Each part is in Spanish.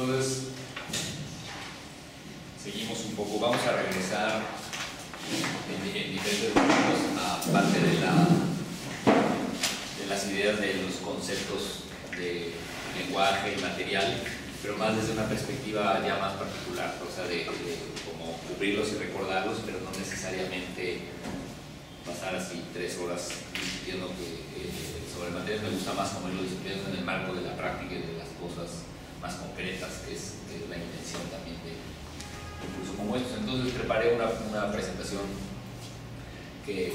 Entonces, seguimos un poco, vamos a regresar en diferentes momentos a parte de las ideas de los conceptos de lenguaje y material, pero más desde una perspectiva ya más particular, o sea, de como cubrirlos y recordarlos, pero no necesariamente pasar así 3 horas discutiendo sobre materias. Me gusta más como irlo discutiendo en el marco de la práctica y de las cosas más concretas, que es la intención también de un curso como estos. Entonces preparé una presentación que,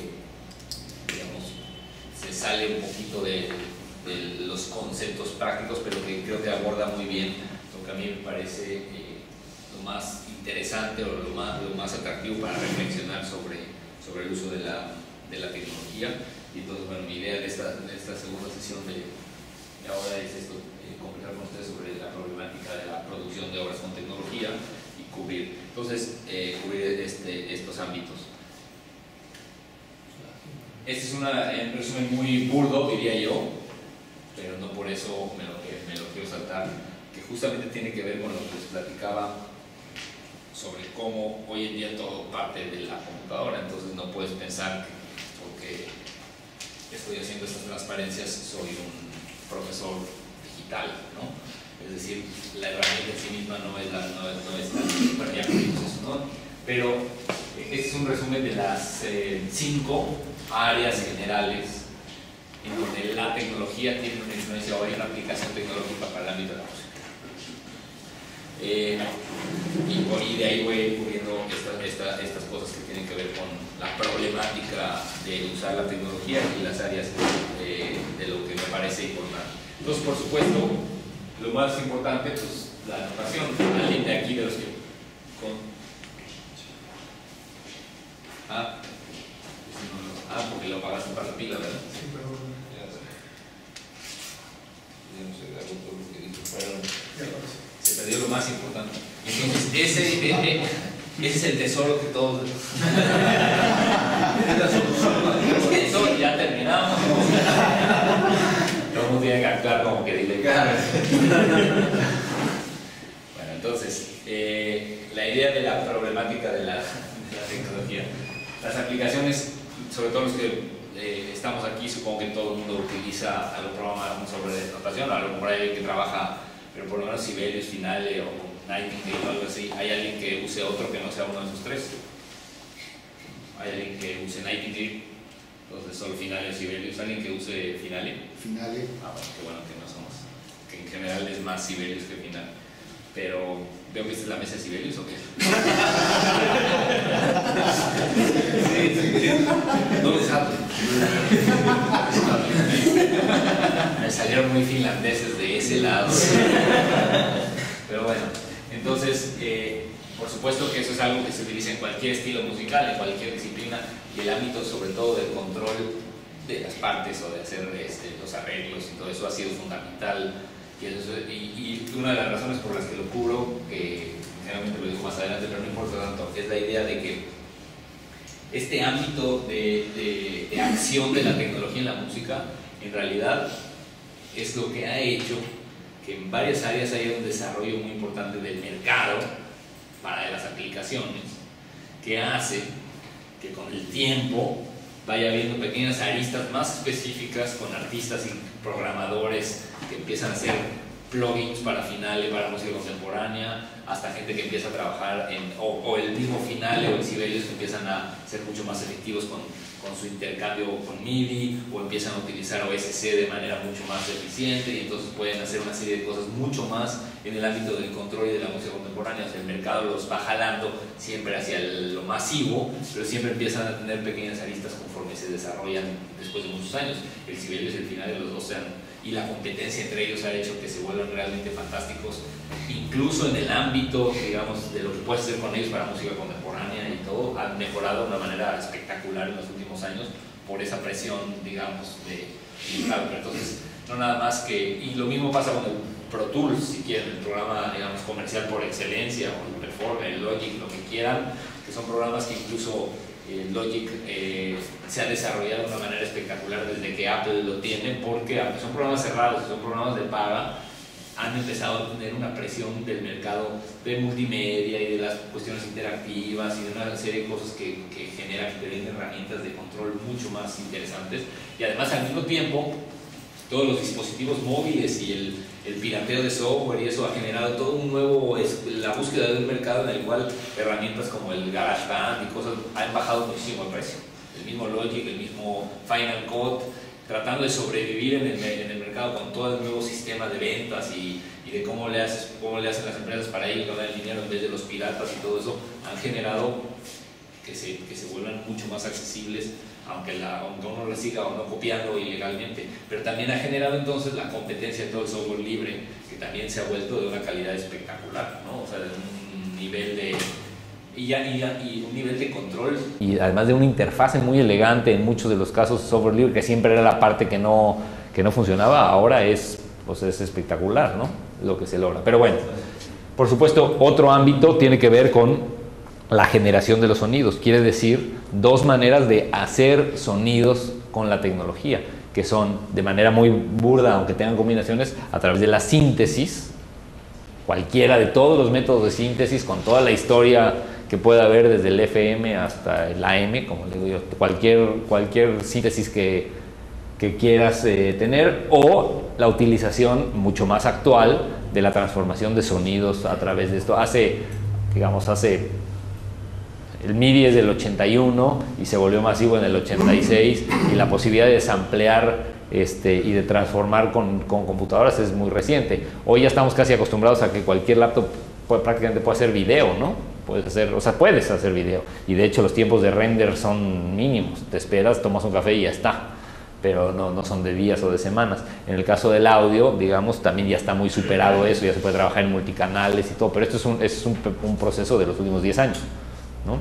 digamos, se sale un poquito de los conceptos prácticos, pero que creo que aborda muy bien lo que a mí me parece lo más interesante o lo más atractivo para reflexionar sobre el uso de la tecnología. Y entonces, bueno, mi idea de esta segunda sesión de ahora es esto, conversar con ustedes sobre la problemática de la producción de obras con tecnología y cubrir estos ámbitos. Este es un resumen muy burdo, diría yo, pero no por eso me lo quiero saltar, que justamente tiene que ver con lo que les platicaba sobre cómo hoy en día todo parte de la computadora. Entonces no puedes pensar que porque estoy haciendo estas transparencias soy un profesor digital, ¿no? Es decir, la herramienta en sí misma no es tan para ya eso, ¿no? Pero este es un resumen de las 5 áreas generales en donde la tecnología tiene una influencia o hay una aplicación tecnológica para el ámbito de la música. Y de ahí voy cubriendo estas cosas que tienen que ver con la problemática de usar la tecnología y las áreas de lo que me parece importante. Entonces, por supuesto, lo más importante, pues, la notación. Alguien de aquí de los que porque lo pagaste para la pila, ¿verdad? Sí, pero ya no se grabó todo lo que dijo. Se perdió lo más importante. Entonces, ese es el tesoro que todos. Eso ya terminamos. Todo el mundo tiene que actuar como que dile. Bueno, entonces, la idea de la problemática de la tecnología. Las aplicaciones, sobre todo los que estamos aquí, supongo que todo el mundo utiliza algún programa sobre notación, o algo por ahí que trabaja, pero por lo menos Sibelius, Finale o Nightingale o algo así. ¿Hay alguien que use otro que no sea uno de esos 3? ¿Hay alguien que use Nightingale? Entonces solo Finale o Sibelius. ¿Alguien que use Finale? Finale. Bueno, qué bueno que no somos, que en general es más Sibelius que Finale. Pero veo que esta es la mesa de Sibelius, ¿o qué? No les hablo. Me salieron muy finlandeses de ese lado. Pero bueno, entonces, por supuesto que eso es algo que se utiliza en cualquier estilo musical, en cualquier disciplina, y el ámbito sobre todo del control de las partes o de hacer los arreglos y todo eso ha sido fundamental. Y una de las razones por las que lo cubro, que generalmente lo digo más adelante, pero no importa tanto, es la idea de que este ámbito de acción de la tecnología en la música, en realidad es lo que ha hecho que en varias áreas haya un desarrollo muy importante del mercado para las aplicaciones, que hace que con el tiempo vaya habiendo pequeñas aristas más específicas con artistas y programadores que empiezan a hacer plugins para Finale, para música contemporánea, hasta gente que empieza a trabajar o el mismo Finale o el Sibelius que empiezan a ser mucho más efectivos con su intercambio con MIDI, o empiezan a utilizar OSC de manera mucho más eficiente, y entonces pueden hacer una serie de cosas mucho más en el ámbito del control y de la música contemporánea. O sea, el mercado los va jalando siempre hacia lo masivo, pero siempre empiezan a tener pequeñas aristas conforme se desarrollan después de muchos años. El Sibelius y el Finale, los dos y la competencia entre ellos ha hecho que se vuelvan realmente fantásticos, incluso en el ámbito, digamos, de lo que puedes hacer con ellos para música contemporánea y todo. Han mejorado de una manera espectacular en los últimos años por esa presión, digamos, de mercado. Entonces, no nada más que, y lo mismo pasa con el Pro Tools, si quieren, el programa, digamos, comercial por excelencia, o el Performer, el Logic, lo que quieran, que son programas que incluso Logic se ha desarrollado de una manera espectacular desde que Apple lo tiene, porque aunque son programas cerrados, son programas de paga, han empezado a tener una presión del mercado de multimedia y de las cuestiones interactivas y de una serie de cosas que generan, que te den herramientas de control mucho más interesantes. Y además, al mismo tiempo, todos los dispositivos móviles y el pirateo de software y eso ha generado todo un nuevo, la búsqueda de un mercado en el cual herramientas como el GarageBand y cosas han bajado muchísimo el precio. El mismo Logic, el mismo Final Cut, tratando de sobrevivir en el mercado con todo el nuevo sistema de ventas y de cómo le hacen las empresas para ir a ganar el dinero en vez de los piratas y todo eso, han generado que se vuelvan mucho más accesibles, aunque uno lo siga o no copiando ilegalmente, pero también ha generado entonces la competencia de todo el software libre, que también se ha vuelto de una calidad espectacular, ¿no? O sea, de un nivel de... Y un nivel de control. Y además de una interfase muy elegante en muchos de los casos software libre, que siempre era la parte que no funcionaba, ahora es espectacular, ¿no? Lo que se logra. Pero bueno, por supuesto, otro ámbito tiene que ver con la generación de los sonidos. Quiere decir, dos maneras de hacer sonidos con la tecnología, que son de manera muy burda, aunque tengan combinaciones, a través de la síntesis, cualquiera de todos los métodos de síntesis, con toda la historia que pueda haber desde el FM hasta el AM, como le digo yo, cualquier síntesis que quieras tener, o la utilización mucho más actual de la transformación de sonidos a través de esto. El MIDI es del 81 y se volvió masivo en el 86, y la posibilidad de samplear y de transformar con computadoras es muy reciente. Hoy ya estamos casi acostumbrados a que cualquier laptop prácticamente puede hacer video, ¿no? Puedes hacer video, y de hecho los tiempos de render son mínimos. Te esperas, tomas un café y ya está, pero no son de días o de semanas. En el caso del audio, digamos, también ya está muy superado eso, ya se puede trabajar en multicanales y todo, pero esto es un proceso de los últimos 10 años, ¿no?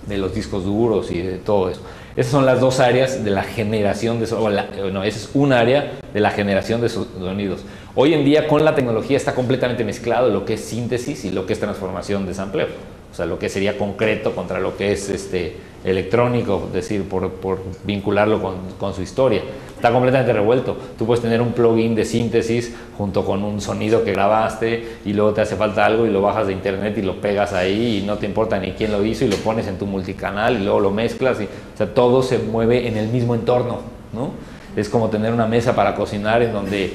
De los discos duros y de todo eso. Esas son las dos áreas de la generación de sonidos. Esa es un área de la generación de sonidos. Hoy en día, con la tecnología, está completamente mezclado lo que es síntesis y lo que es transformación de sampleo. O sea, lo que sería concreto contra lo que es electrónico, es decir, por vincularlo con su historia. Está completamente revuelto. Tú puedes tener un plugin de síntesis junto con un sonido que grabaste, y luego te hace falta algo y lo bajas de internet y lo pegas ahí y no te importa ni quién lo hizo, y lo pones en tu multicanal y luego lo mezclas. O sea, todo se mueve en el mismo entorno, ¿no? Es como tener una mesa para cocinar en donde,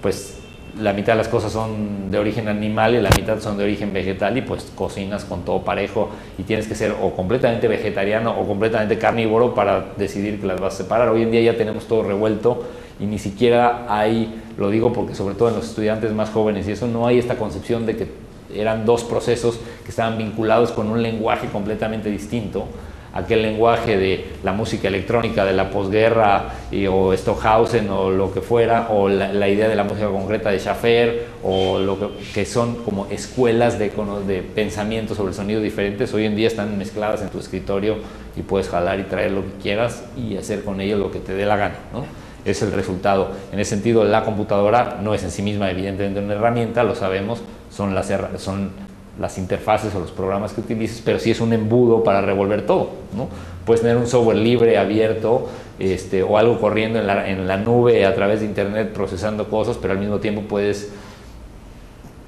pues, la mitad de las cosas son de origen animal y la mitad son de origen vegetal, y pues cocinas con todo parejo, y tienes que ser o completamente vegetariano o completamente carnívoro para decidir que las vas a separar. Hoy en día ya tenemos todo revuelto, y ni siquiera hay, lo digo porque sobre todo en los estudiantes más jóvenes y eso, no hay esta concepción de que eran dos procesos que estaban vinculados con un lenguaje completamente distinto. Aquel lenguaje de la música electrónica de la posguerra o Stockhausen o lo que fuera, o la idea de la música concreta de Schaffer, o lo que son como escuelas de pensamiento sobre sonidos diferentes, hoy en día están mezcladas en tu escritorio, y puedes jalar y traer lo que quieras y hacer con ello lo que te dé la gana, ¿no? Es el resultado. En ese sentido, la computadora no es en sí misma evidentemente una herramienta, lo sabemos, son las interfaces o los programas que utilices, pero sí es un embudo para revolver todo, ¿no? Puedes tener un software libre, abierto, o algo corriendo en la nube a través de internet procesando cosas, pero al mismo tiempo puedes,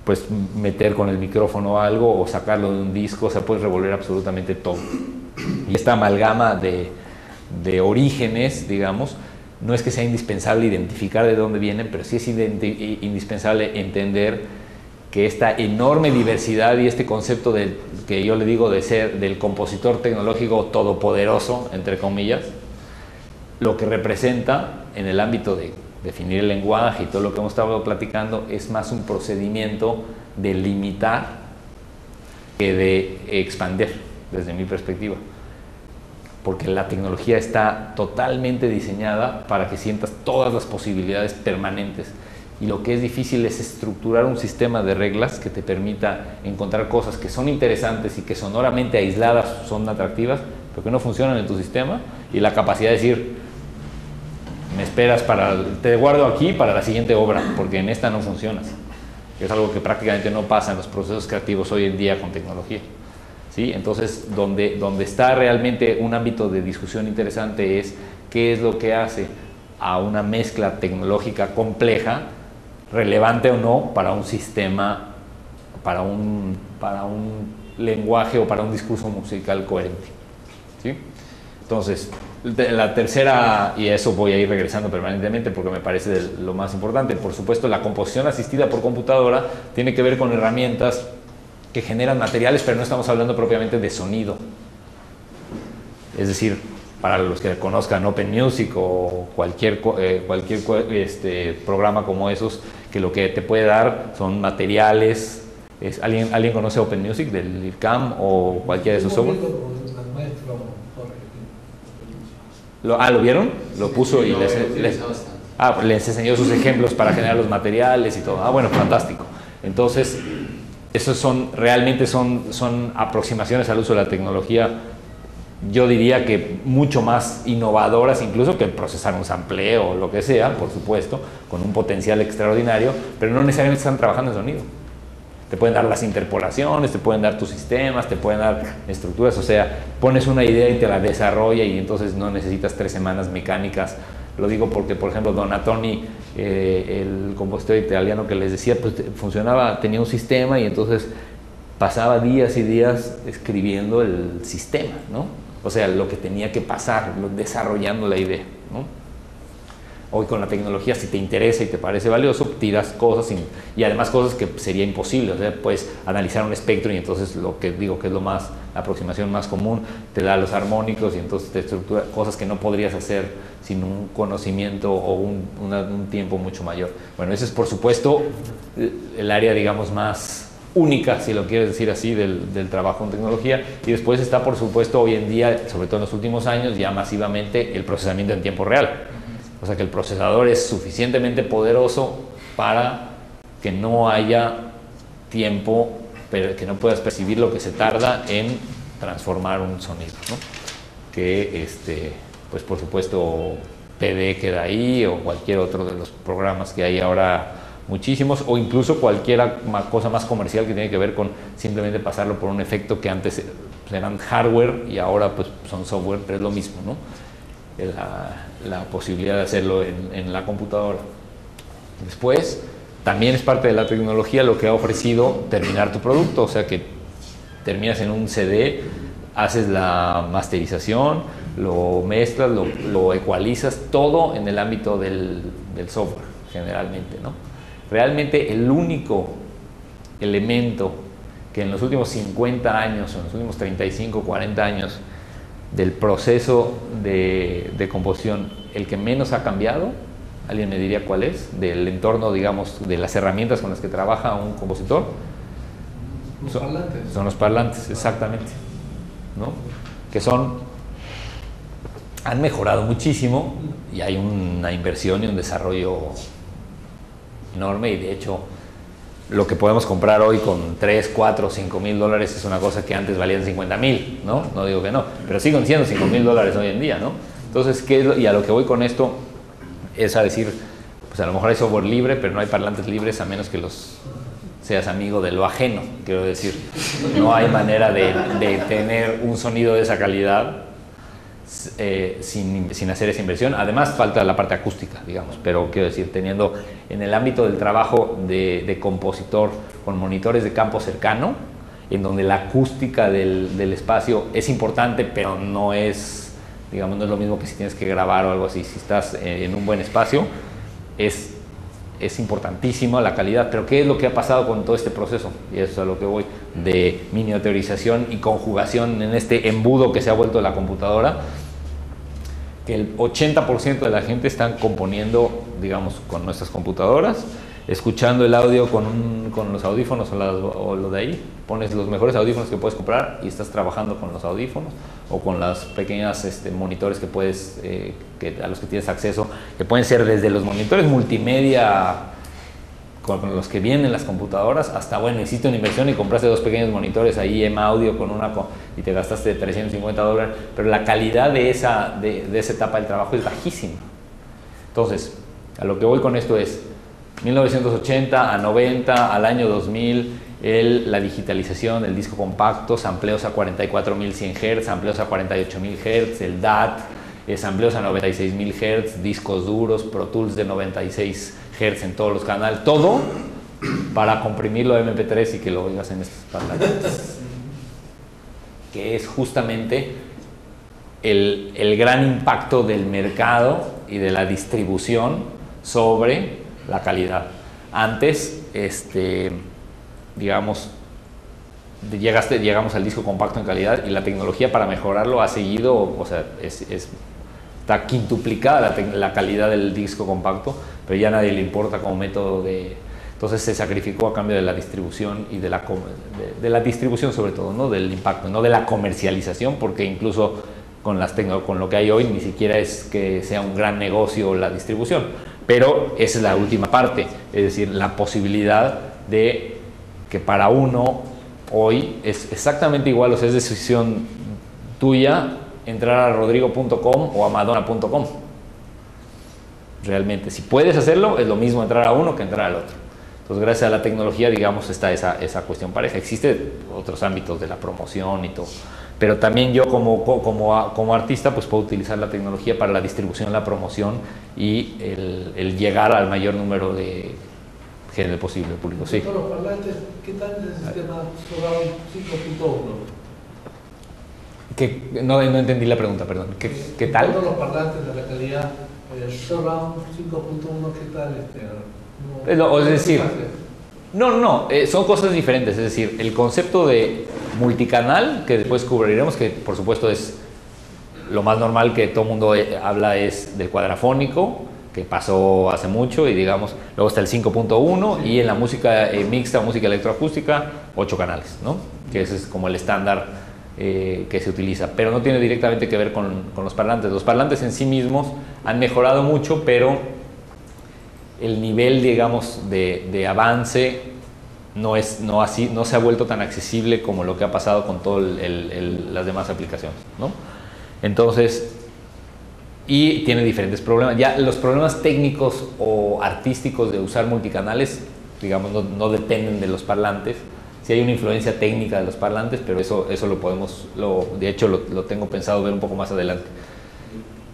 pues, meter con el micrófono algo o sacarlo de un disco. O sea, puedes revolver absolutamente todo. Y esta amalgama de orígenes, digamos, no es que sea indispensable identificar de dónde vienen, pero sí es indispensable entender que esta enorme diversidad y este concepto que yo le digo de ser del compositor tecnológico todopoderoso, entre comillas, lo que representa en el ámbito de definir el lenguaje y todo lo que hemos estado platicando, es más un procedimiento de limitar que de expandir, desde mi perspectiva. Porque la tecnología está totalmente diseñada para que sientas todas las posibilidades permanentes. Y lo que es difícil es estructurar un sistema de reglas que te permita encontrar cosas que son interesantes y que sonoramente aisladas son atractivas, pero que no funcionan en tu sistema, y la capacidad de decir, me esperas te guardo aquí para la siguiente obra, porque en esta no funcionas. Es algo que prácticamente no pasa en los procesos creativos hoy en día con tecnología, ¿sí? Entonces, donde está realmente un ámbito de discusión interesante es qué es lo que hace a una mezcla tecnológica compleja relevante o no para un sistema, para un lenguaje o para un discurso musical coherente, ¿sí? Entonces, la tercera, y a eso voy a ir regresando permanentemente porque me parece lo más importante, por supuesto, la composición asistida por computadora tiene que ver con herramientas que generan materiales, pero no estamos hablando propiamente de sonido. Es decir, para los que conozcan Open Music o cualquier programa como esos, que lo que te puede dar son materiales. ¿Alguien conoce Open Music del IRCAM o cualquiera de esos software? ¿Lo vieron? Lo puso y les enseñó sus ejemplos para generar los materiales y todo. Bueno, fantástico. Entonces, esos realmente son aproximaciones al uso de la tecnología, yo diría que mucho más innovadoras incluso que procesar un sampleo o lo que sea, por supuesto, con un potencial extraordinario, pero no necesariamente están trabajando en sonido. Te pueden dar las interpolaciones, te pueden dar tus sistemas, te pueden dar estructuras, o sea, pones una idea y te la desarrolla y entonces no necesitas 3 semanas mecánicas. Lo digo porque, por ejemplo, Donatoni, el compositor italiano que les decía, pues funcionaba, tenía un sistema y entonces pasaba días y días escribiendo el sistema, ¿no? O sea, lo que tenía que pasar, desarrollando la idea, ¿no? Hoy con la tecnología, si te interesa y te parece valioso, tiras cosas y además cosas que sería imposible. O sea, puedes analizar un espectro y entonces lo que digo que es la aproximación más común, te da los armónicos y entonces te estructura cosas que no podrías hacer sin un conocimiento o un tiempo mucho mayor. Bueno, ese es por supuesto el área, digamos, más única, si lo quieres decir así, del trabajo en tecnología. Y después está, por supuesto, hoy en día, sobre todo en los últimos años, ya masivamente el procesamiento en tiempo real. O sea, que el procesador es suficientemente poderoso para que no haya tiempo, pero que no puedas percibir lo que se tarda en transformar un sonido, ¿no? Que, pues por supuesto, PD queda ahí, o cualquier otro de los programas que hay ahora, muchísimos, o incluso cualquier cosa más comercial que tiene que ver con simplemente pasarlo por un efecto que antes eran hardware y ahora pues son software, pero es lo mismo, ¿no? La posibilidad de hacerlo en la computadora. Después, también es parte de la tecnología lo que ha ofrecido terminar tu producto, o sea que terminas en un CD, haces la masterización, lo mezclas, lo ecualizas, todo en el ámbito del software, generalmente, ¿no? Realmente el único elemento que en los últimos 50 años, o en los últimos 35, 40 años del proceso de composición, el que menos ha cambiado, ¿alguien me diría cuál es? Del entorno, digamos, de las herramientas con las que trabaja un compositor. Los parlantes. Son los parlantes, exactamente, ¿no? Que han mejorado muchísimo y hay una inversión y un desarrollo enorme, y de hecho lo que podemos comprar hoy con 3, 4, 5 mil dólares es una cosa que antes valían 50 mil, ¿no? No digo que no, pero siguen siendo 5 mil dólares hoy en día, ¿no? Entonces, y a lo que voy con esto es a decir, pues a lo mejor hay software libre, pero no hay parlantes libres a menos que seas amigo de lo ajeno, quiero decir. No hay manera de tener un sonido de esa calidad sin hacer esa inversión. Además falta la parte acústica, digamos, pero quiero decir, teniendo en el ámbito del trabajo de compositor con monitores de campo cercano, en donde la acústica del espacio es importante, pero no es, digamos, no es lo mismo que si tienes que grabar o algo así. Si estás en un buen espacio, es importantísimo la calidad. Pero ¿qué es lo que ha pasado con todo este proceso? Y eso es a lo que voy, de miniaturización y conjugación en este embudo que se ha vuelto la computadora, que el 80% de la gente están componiendo, digamos, con nuestras computadoras, escuchando el audio con los audífonos o lo de ahí. Pones los mejores audífonos que puedes comprar y estás trabajando con los audífonos o con las pequeñas monitores que puedes, a los que tienes acceso, que pueden ser desde los monitores multimedia con los que vienen las computadoras hasta, bueno, hiciste una inversión y compraste 2 pequeños monitores ahí en audio y te gastaste 350 dólares, pero la calidad de esa etapa del trabajo es bajísima. Entonces, a lo que voy con esto es 1980 a 90, al año 2000, la digitalización, el disco compacto, sampleos a 44.100 Hz, sampleos a 48.000 Hz, el DAT, sampleos a 96.000 Hz, discos duros, Pro Tools de 96 Hz en todos los canales, todo para comprimirlo a MP3 y que lo oigas en estas pantallas. Que es justamente el gran impacto del mercado y de la distribución sobre la calidad. Antes, digamos, llegamos al disco compacto en calidad y la tecnología para mejorarlo ha seguido, o sea, está quintuplicada la calidad del disco compacto, pero ya a nadie le importa como método de... Entonces se sacrificó a cambio de la distribución y de la distribución sobre todo, ¿no? Del impacto, no de la comercialización, porque incluso con lo que hay hoy ni siquiera es que sea un gran negocio la distribución, pero esa es la última parte, es decir, la posibilidad de que para uno hoy es exactamente igual, o sea, es decisión tuya entrar a rodrigo.com o a madonna.com. Realmente, si puedes hacerlo, es lo mismo entrar a uno que entrar al otro. Entonces, gracias a la tecnología, digamos, está esa cuestión pareja. Existen otros ámbitos de la promoción y todo, pero también yo como artista pues puedo utilizar la tecnología para la distribución, la promoción y el llegar al mayor número de gente posible público. Sí. Los parlantes, ¿qué tal el sistema Surround 5.1? No entendí la pregunta, perdón. ¿Qué tal? Todos los parlantes de la calidad Surround 5.1, ¿qué tal? Es decir, no, son cosas diferentes. Es decir, el concepto de multicanal, que después cubriremos, que por supuesto es lo más normal que todo el mundo habla, es del cuadrafónico, que pasó hace mucho, y digamos, luego está el 5.1 y en la música mixta, música electroacústica, 8 canales, ¿no? Que ese es como el estándar que se utiliza, pero no tiene directamente que ver con los parlantes. Los parlantes en sí mismos han mejorado mucho, pero el nivel, digamos, de avance no se ha vuelto tan accesible como lo que ha pasado con todas las demás aplicaciones, ¿no? Entonces, y tiene diferentes problemas. Ya los problemas técnicos o artísticos de usar multicanales, digamos, no dependen de los parlantes. Sí hay una influencia técnica de los parlantes, pero eso lo podemos, de hecho lo tengo pensado ver un poco más adelante.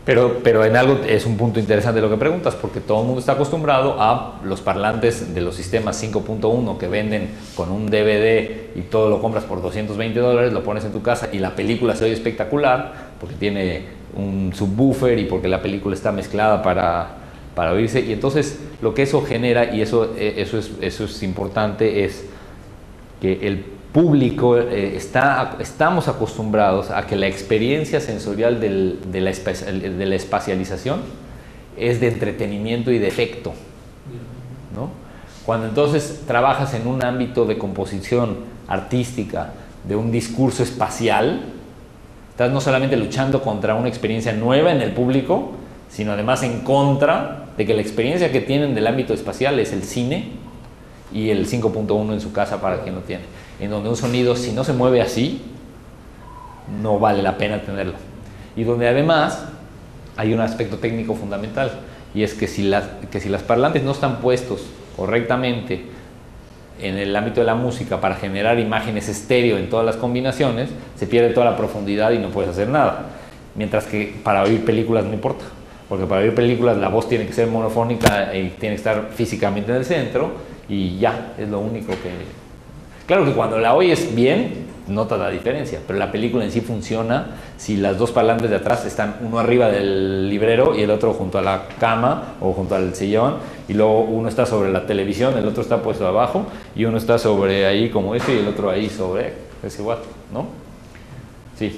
Pero en algo es un punto interesante lo que preguntas, porque todo el mundo está acostumbrado a los parlantes de los sistemas 5.1 que venden con un DVD y todo lo compras por $220, lo pones en tu casa y la película se oye espectacular porque tiene un subwoofer y porque la película está mezclada para oírse. Y entonces lo que eso genera, y eso es importante, es que el público estamos acostumbrados a que la experiencia sensorial de la espacialización es de entretenimiento y de efecto, ¿no? Cuando entonces trabajas en un ámbito de composición artística, de un discurso espacial, estás no solamente luchando contra una experiencia nueva en el público, sino además en contra de que la experiencia que tienen del ámbito espacial es el cine y el 5.1 en su casa para quien lo tiene, en donde un sonido, si no se mueve así, no vale la pena tenerlo. Y donde además hay un aspecto técnico fundamental, y es que si las parlantes no están puestos correctamente en el ámbito de la música para generar imágenes estéreo en todas las combinaciones, se pierde toda la profundidad y no puedes hacer nada. Mientras que para oír películas no importa, porque para oír películas la voz tiene que ser monofónica y tiene que estar físicamente en el centro, y ya, es lo único que... Claro que cuando la oyes bien, notas la diferencia, pero la película en sí funciona si las dos parlantes de atrás están uno arriba del librero y el otro junto a la cama o junto al sillón, y luego uno está sobre la televisión, el otro está puesto abajo, y uno está sobre ahí como este y el otro ahí sobre... Es igual, ¿no? Sí.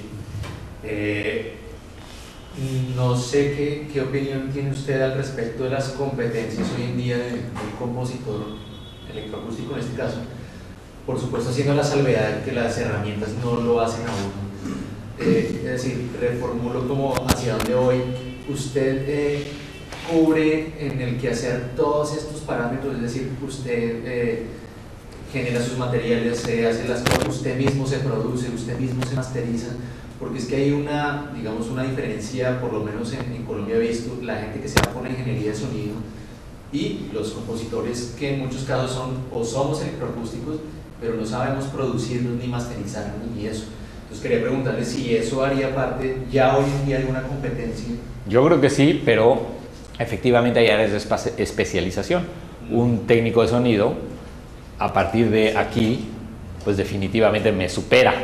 No sé qué opinión tiene usted al respecto de las competencias hoy en día del compositor electroacústico en este caso. Por supuesto, haciendo la salvedad de que las herramientas no lo hacen a uno. Es decir, reformulo como hacia dónde voy. Usted cubre en el quehacer todos estos parámetros, es decir, usted genera sus materiales, hace las cosas, usted mismo se produce, usted mismo se masteriza, porque es que hay una, digamos, una diferencia, por lo menos en Colombia he visto, la gente que se va por la ingeniería de sonido y los compositores que en muchos casos son o somos electroacústicos, pero no sabemos producirlos ni masterizarlos ni eso. Entonces quería preguntarle si eso haría parte, ya hoy en día hay una competencia. Yo creo que sí, pero efectivamente hay áreas de especialización. Un técnico de sonido, a partir de aquí, pues definitivamente me supera.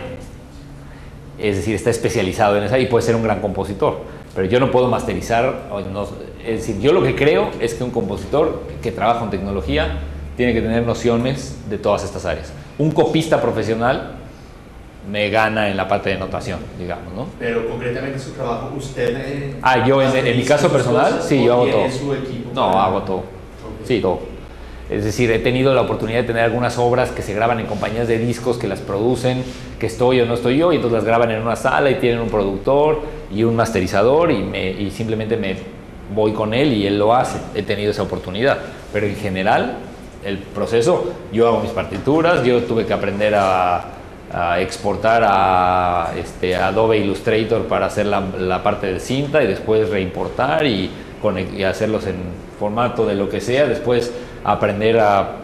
Es decir, está especializado en esa y puede ser un gran compositor. Pero yo no puedo masterizar, es decir, yo lo que creo es que un compositor que trabaja con tecnología tiene que tener nociones de todas estas áreas. Un copista profesional me gana en la parte de notación, digamos, ¿no? Pero concretamente su trabajo, usted... Yo en mi caso personal, sí, yo hago todo. Su equipo No, hago todo. Okay. Sí, todo. Es decir, he tenido la oportunidad de tener algunas obras que se graban en compañías de discos que las producen, que estoy o no estoy yo, y entonces las graban en una sala y tienen un productor y un masterizador y simplemente me voy con él y él lo hace. He tenido esa oportunidad. Pero en general, el proceso, yo hago mis partituras, yo tuve que aprender a exportar a Adobe Illustrator para hacer la parte de cinta y después reimportar y hacerlos en formato de lo que sea, después aprender a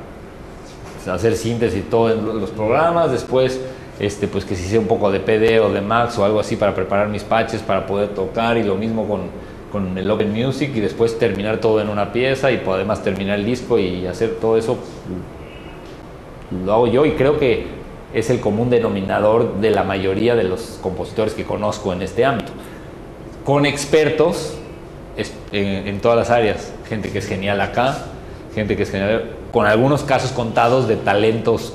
hacer síntesis y todo en los programas, después pues que si hice un poco de PD o de Max o algo así para preparar mis patches para poder tocar, y lo mismo con el Open Music, y después terminar todo en una pieza y además terminar el disco y hacer todo eso. Lo hago yo y creo que es el común denominador de la mayoría de los compositores que conozco en este ámbito, con expertos en todas las áreas, gente que es genial acá, gente que es genial, con algunos casos contados de talentos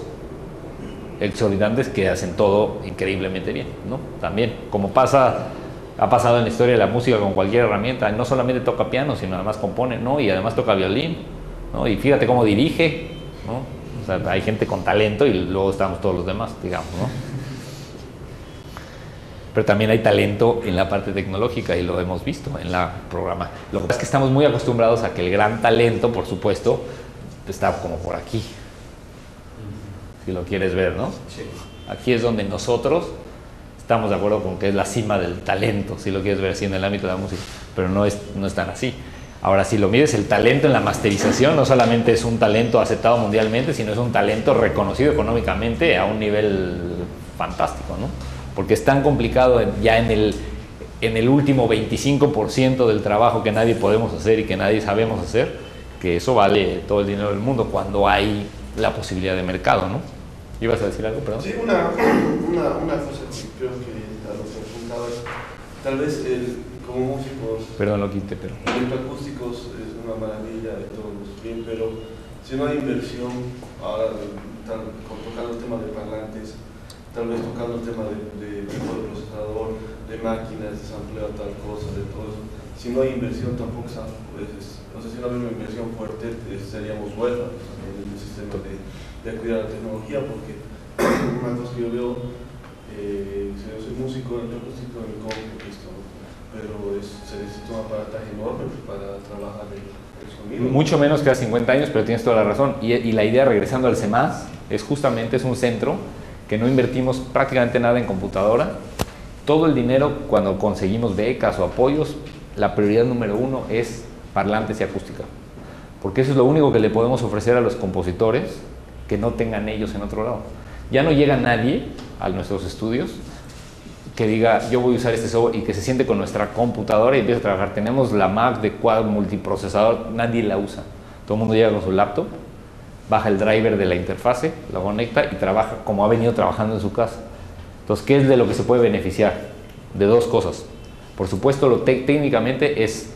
exorbitantes que hacen todo increíblemente bien, ¿no? También, como ha pasado en la historia de la música con cualquier herramienta, no solamente toca piano, sino además compone, ¿no? Y además toca violín, ¿no? Y fíjate cómo dirige, ¿no? O sea, hay gente con talento y luego estamos todos los demás, digamos, ¿no? Pero también hay talento en la parte tecnológica y lo hemos visto en la programa. Lo que pasa es que estamos muy acostumbrados a que el gran talento, por supuesto, está como por aquí, si lo quieres ver, ¿no? Sí. Aquí es donde nosotros estamos de acuerdo con que es la cima del talento, si lo quieres ver así en el ámbito de la música, pero no es tan así. Ahora, si lo mides, el talento en la masterización no solamente es un talento aceptado mundialmente, sino es un talento reconocido económicamente a un nivel fantástico, ¿no? Porque es tan complicado ya en el último 25% del trabajo que nadie podemos hacer y que nadie sabemos hacer, que eso vale todo el dinero del mundo cuando hay la posibilidad de mercado, ¿no? ¿Ibas a decir algo, perdón? Sí, una cosa que creo que a lo que apuntaba es, tal vez como músicos, Perdón, lo quité, pero... electroacústicos es una maravilla de todos, bien, pero si no hay inversión, ahora tocando el tema de parlantes, tal vez tocando el tema de tipo de procesador, de máquinas, de sampleo, tal cosa, de todo eso. Si no hay inversión tampoco, pues, no sé si no hay una inversión fuerte, seríamos huérfanos en el sistema de cuidar la tecnología, porque una cosa que yo veo, yo soy músico, electroacústico en el compu, listo, pero se necesita un aparataje enorme para trabajar el sonido. Mucho menos que hace 50 años, pero tienes toda la razón. Y la idea, regresando al CEMAS, es justamente un centro que no invertimos prácticamente nada en computadora. Todo el dinero, cuando conseguimos becas o apoyos, la prioridad número uno es parlantes y acústica, porque eso es lo único que le podemos ofrecer a los compositores que no tengan ellos en otro lado. Ya no llega nadie a nuestros estudios que diga yo voy a usar este software y que se siente con nuestra computadora y empiece a trabajar. Tenemos la Mac de quad multiprocesador, nadie la usa. Todo el mundo llega con su laptop, baja el driver de la interfase, la conecta y trabaja como ha venido trabajando en su casa. Entonces, ¿qué es de lo que se puede beneficiar? De dos cosas. Por supuesto, técnicamente es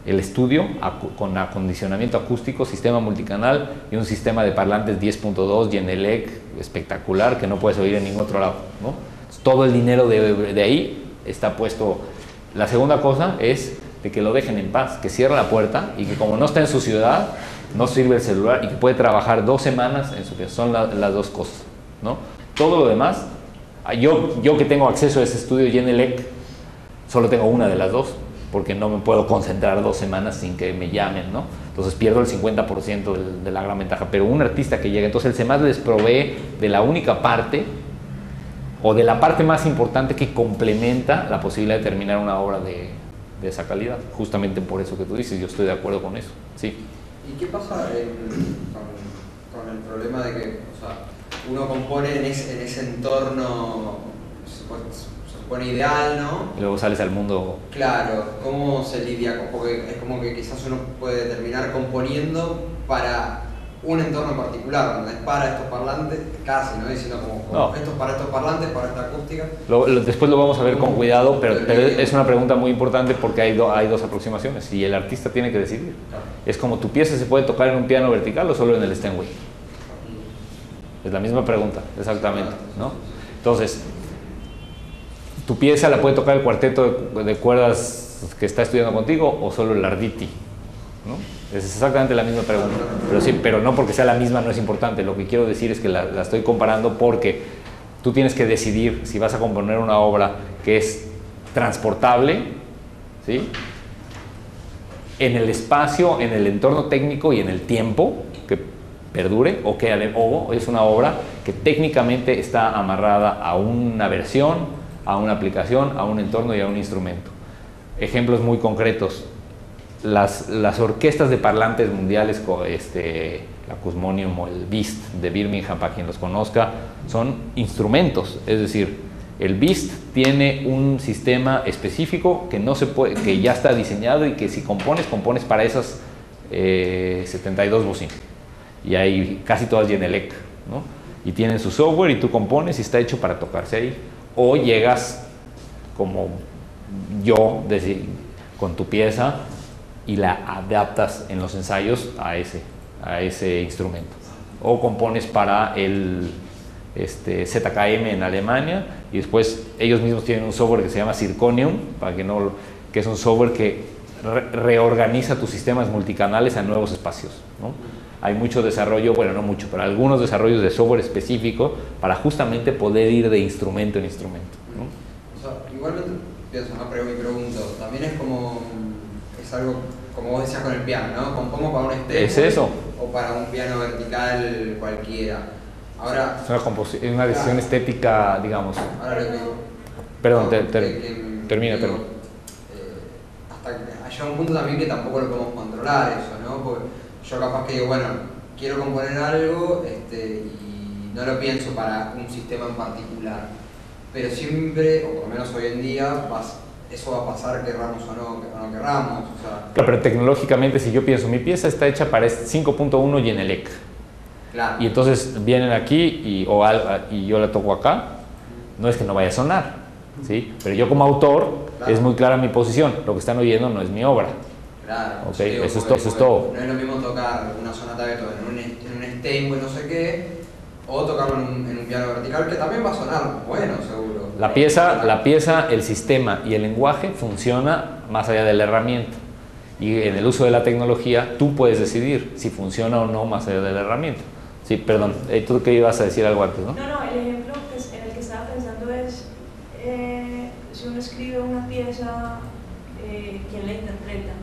el estudio con acondicionamiento acústico, sistema multicanal y un sistema de parlantes 10.2 Genelec espectacular que no puedes oír en ningún otro lado, ¿no? Todo el dinero de ahí está puesto. La segunda cosa es de que lo dejen en paz, que cierre la puerta y que como no está en su ciudad, no sirve el celular y que puede trabajar 2 semanas en su casa. Son las dos cosas, ¿no? Todo lo demás, yo que tengo acceso a ese estudio Genelec, solo tengo una de las dos, porque no me puedo concentrar 2 semanas sin que me llamen, ¿no? Entonces pierdo el 50% de la gran ventaja. Pero un artista que llega, entonces el CEMAS les provee de la única parte o de la parte más importante que complementa la posibilidad de terminar una obra de esa calidad. Justamente por eso que tú dices, yo estoy de acuerdo con eso, sí. ¿Y qué pasa con el problema de que, o sea, uno compone en ese entorno, se supone ideal, ¿no? Y luego sales al mundo. Claro, ¿cómo se lidia con? Porque es como que quizás uno puede terminar componiendo para un entorno en particular, no es para estos parlantes, casi, ¿no? Diciendo como No. esto es para estos parlantes, para esta acústica. Después lo vamos a ver con cuidado, pero es una pregunta muy importante porque hay dos aproximaciones y el artista tiene que decidir. Claro. Es como, ¿tu pieza se puede tocar en un piano vertical o solo en el Steinway? Es la misma pregunta, exactamente, ¿no? Entonces, ¿tu pieza la puede tocar el cuarteto de cuerdas que está estudiando contigo o solo el Arditi? ¿No? Es exactamente la misma pregunta, pero sí, pero no porque sea la misma no es importante. Lo que quiero decir es que la estoy comparando porque tú tienes que decidir si vas a componer una obra que es transportable, ¿sí?, en el espacio, en el entorno técnico y en el tiempo que perdure, o es una obra que técnicamente está amarrada a una versión, a una aplicación, a un entorno y a un instrumento. Ejemplos muy concretos. Las orquestas de parlantes mundiales, la Cosmonium o el Beast de Birmingham, para quien los conozca, son instrumentos. Es decir, el Beast tiene un sistema específico que no se puede, que ya está diseñado y que si compones para esas 72 bocinas. Y hay casi todas Genelec, ¿no? Y tienen su software y tú compones y está hecho para tocarse ahí. O llegas como yo, con tu pieza y la adaptas en los ensayos a ese instrumento. O compones para el ZKM en Alemania y después ellos mismos tienen un software que se llama Zirconium, que es un software que reorganiza tus sistemas multicanales a nuevos espacios, ¿no? Hay mucho desarrollo, bueno, no mucho, pero algunos desarrollos de software específico para justamente poder ir de instrumento en instrumento, ¿no? O sea, igualmente pienso, ¿no? Pero me pregunto, también es algo como vos decías con el piano, ¿no? Compongo para un Steinway ¿Es eso? o para un piano vertical cualquiera. Ahora, Es una decisión estética, digamos. ahora lo que Perdón, no, termina. hasta que haya un punto también que tampoco lo podemos controlar eso, ¿no? Porque yo capaz que digo, bueno, quiero componer algo y no lo pienso para un sistema en particular, pero siempre, o por lo menos hoy en día, eso va a pasar querramos o no querramos. O sea, Claro, pero tecnológicamente, si yo pienso, mi pieza está hecha para 5.1 Genelec, claro. y entonces vienen aquí y yo la toco acá, no es que no vaya a sonar, ¿sí? Pero yo como autor, Claro. es muy clara mi posición, lo que están oyendo no es mi obra. Claro, Ok, digo, eso es porque todo. No es lo mismo tocar una sonata de Beethoven en un Steinway no sé qué, o tocarlo en un piano vertical que también va a sonar bueno, seguro. La pieza, el sistema y el lenguaje funciona más allá de la herramienta. Y en el uso de la tecnología, tú puedes decidir si funciona o no más allá de la herramienta. Sí, perdón, tú que ibas a decir algo antes, ¿no? No, el ejemplo en el que estaba pensando es si uno escribe una pieza, ¿quién la interpreta?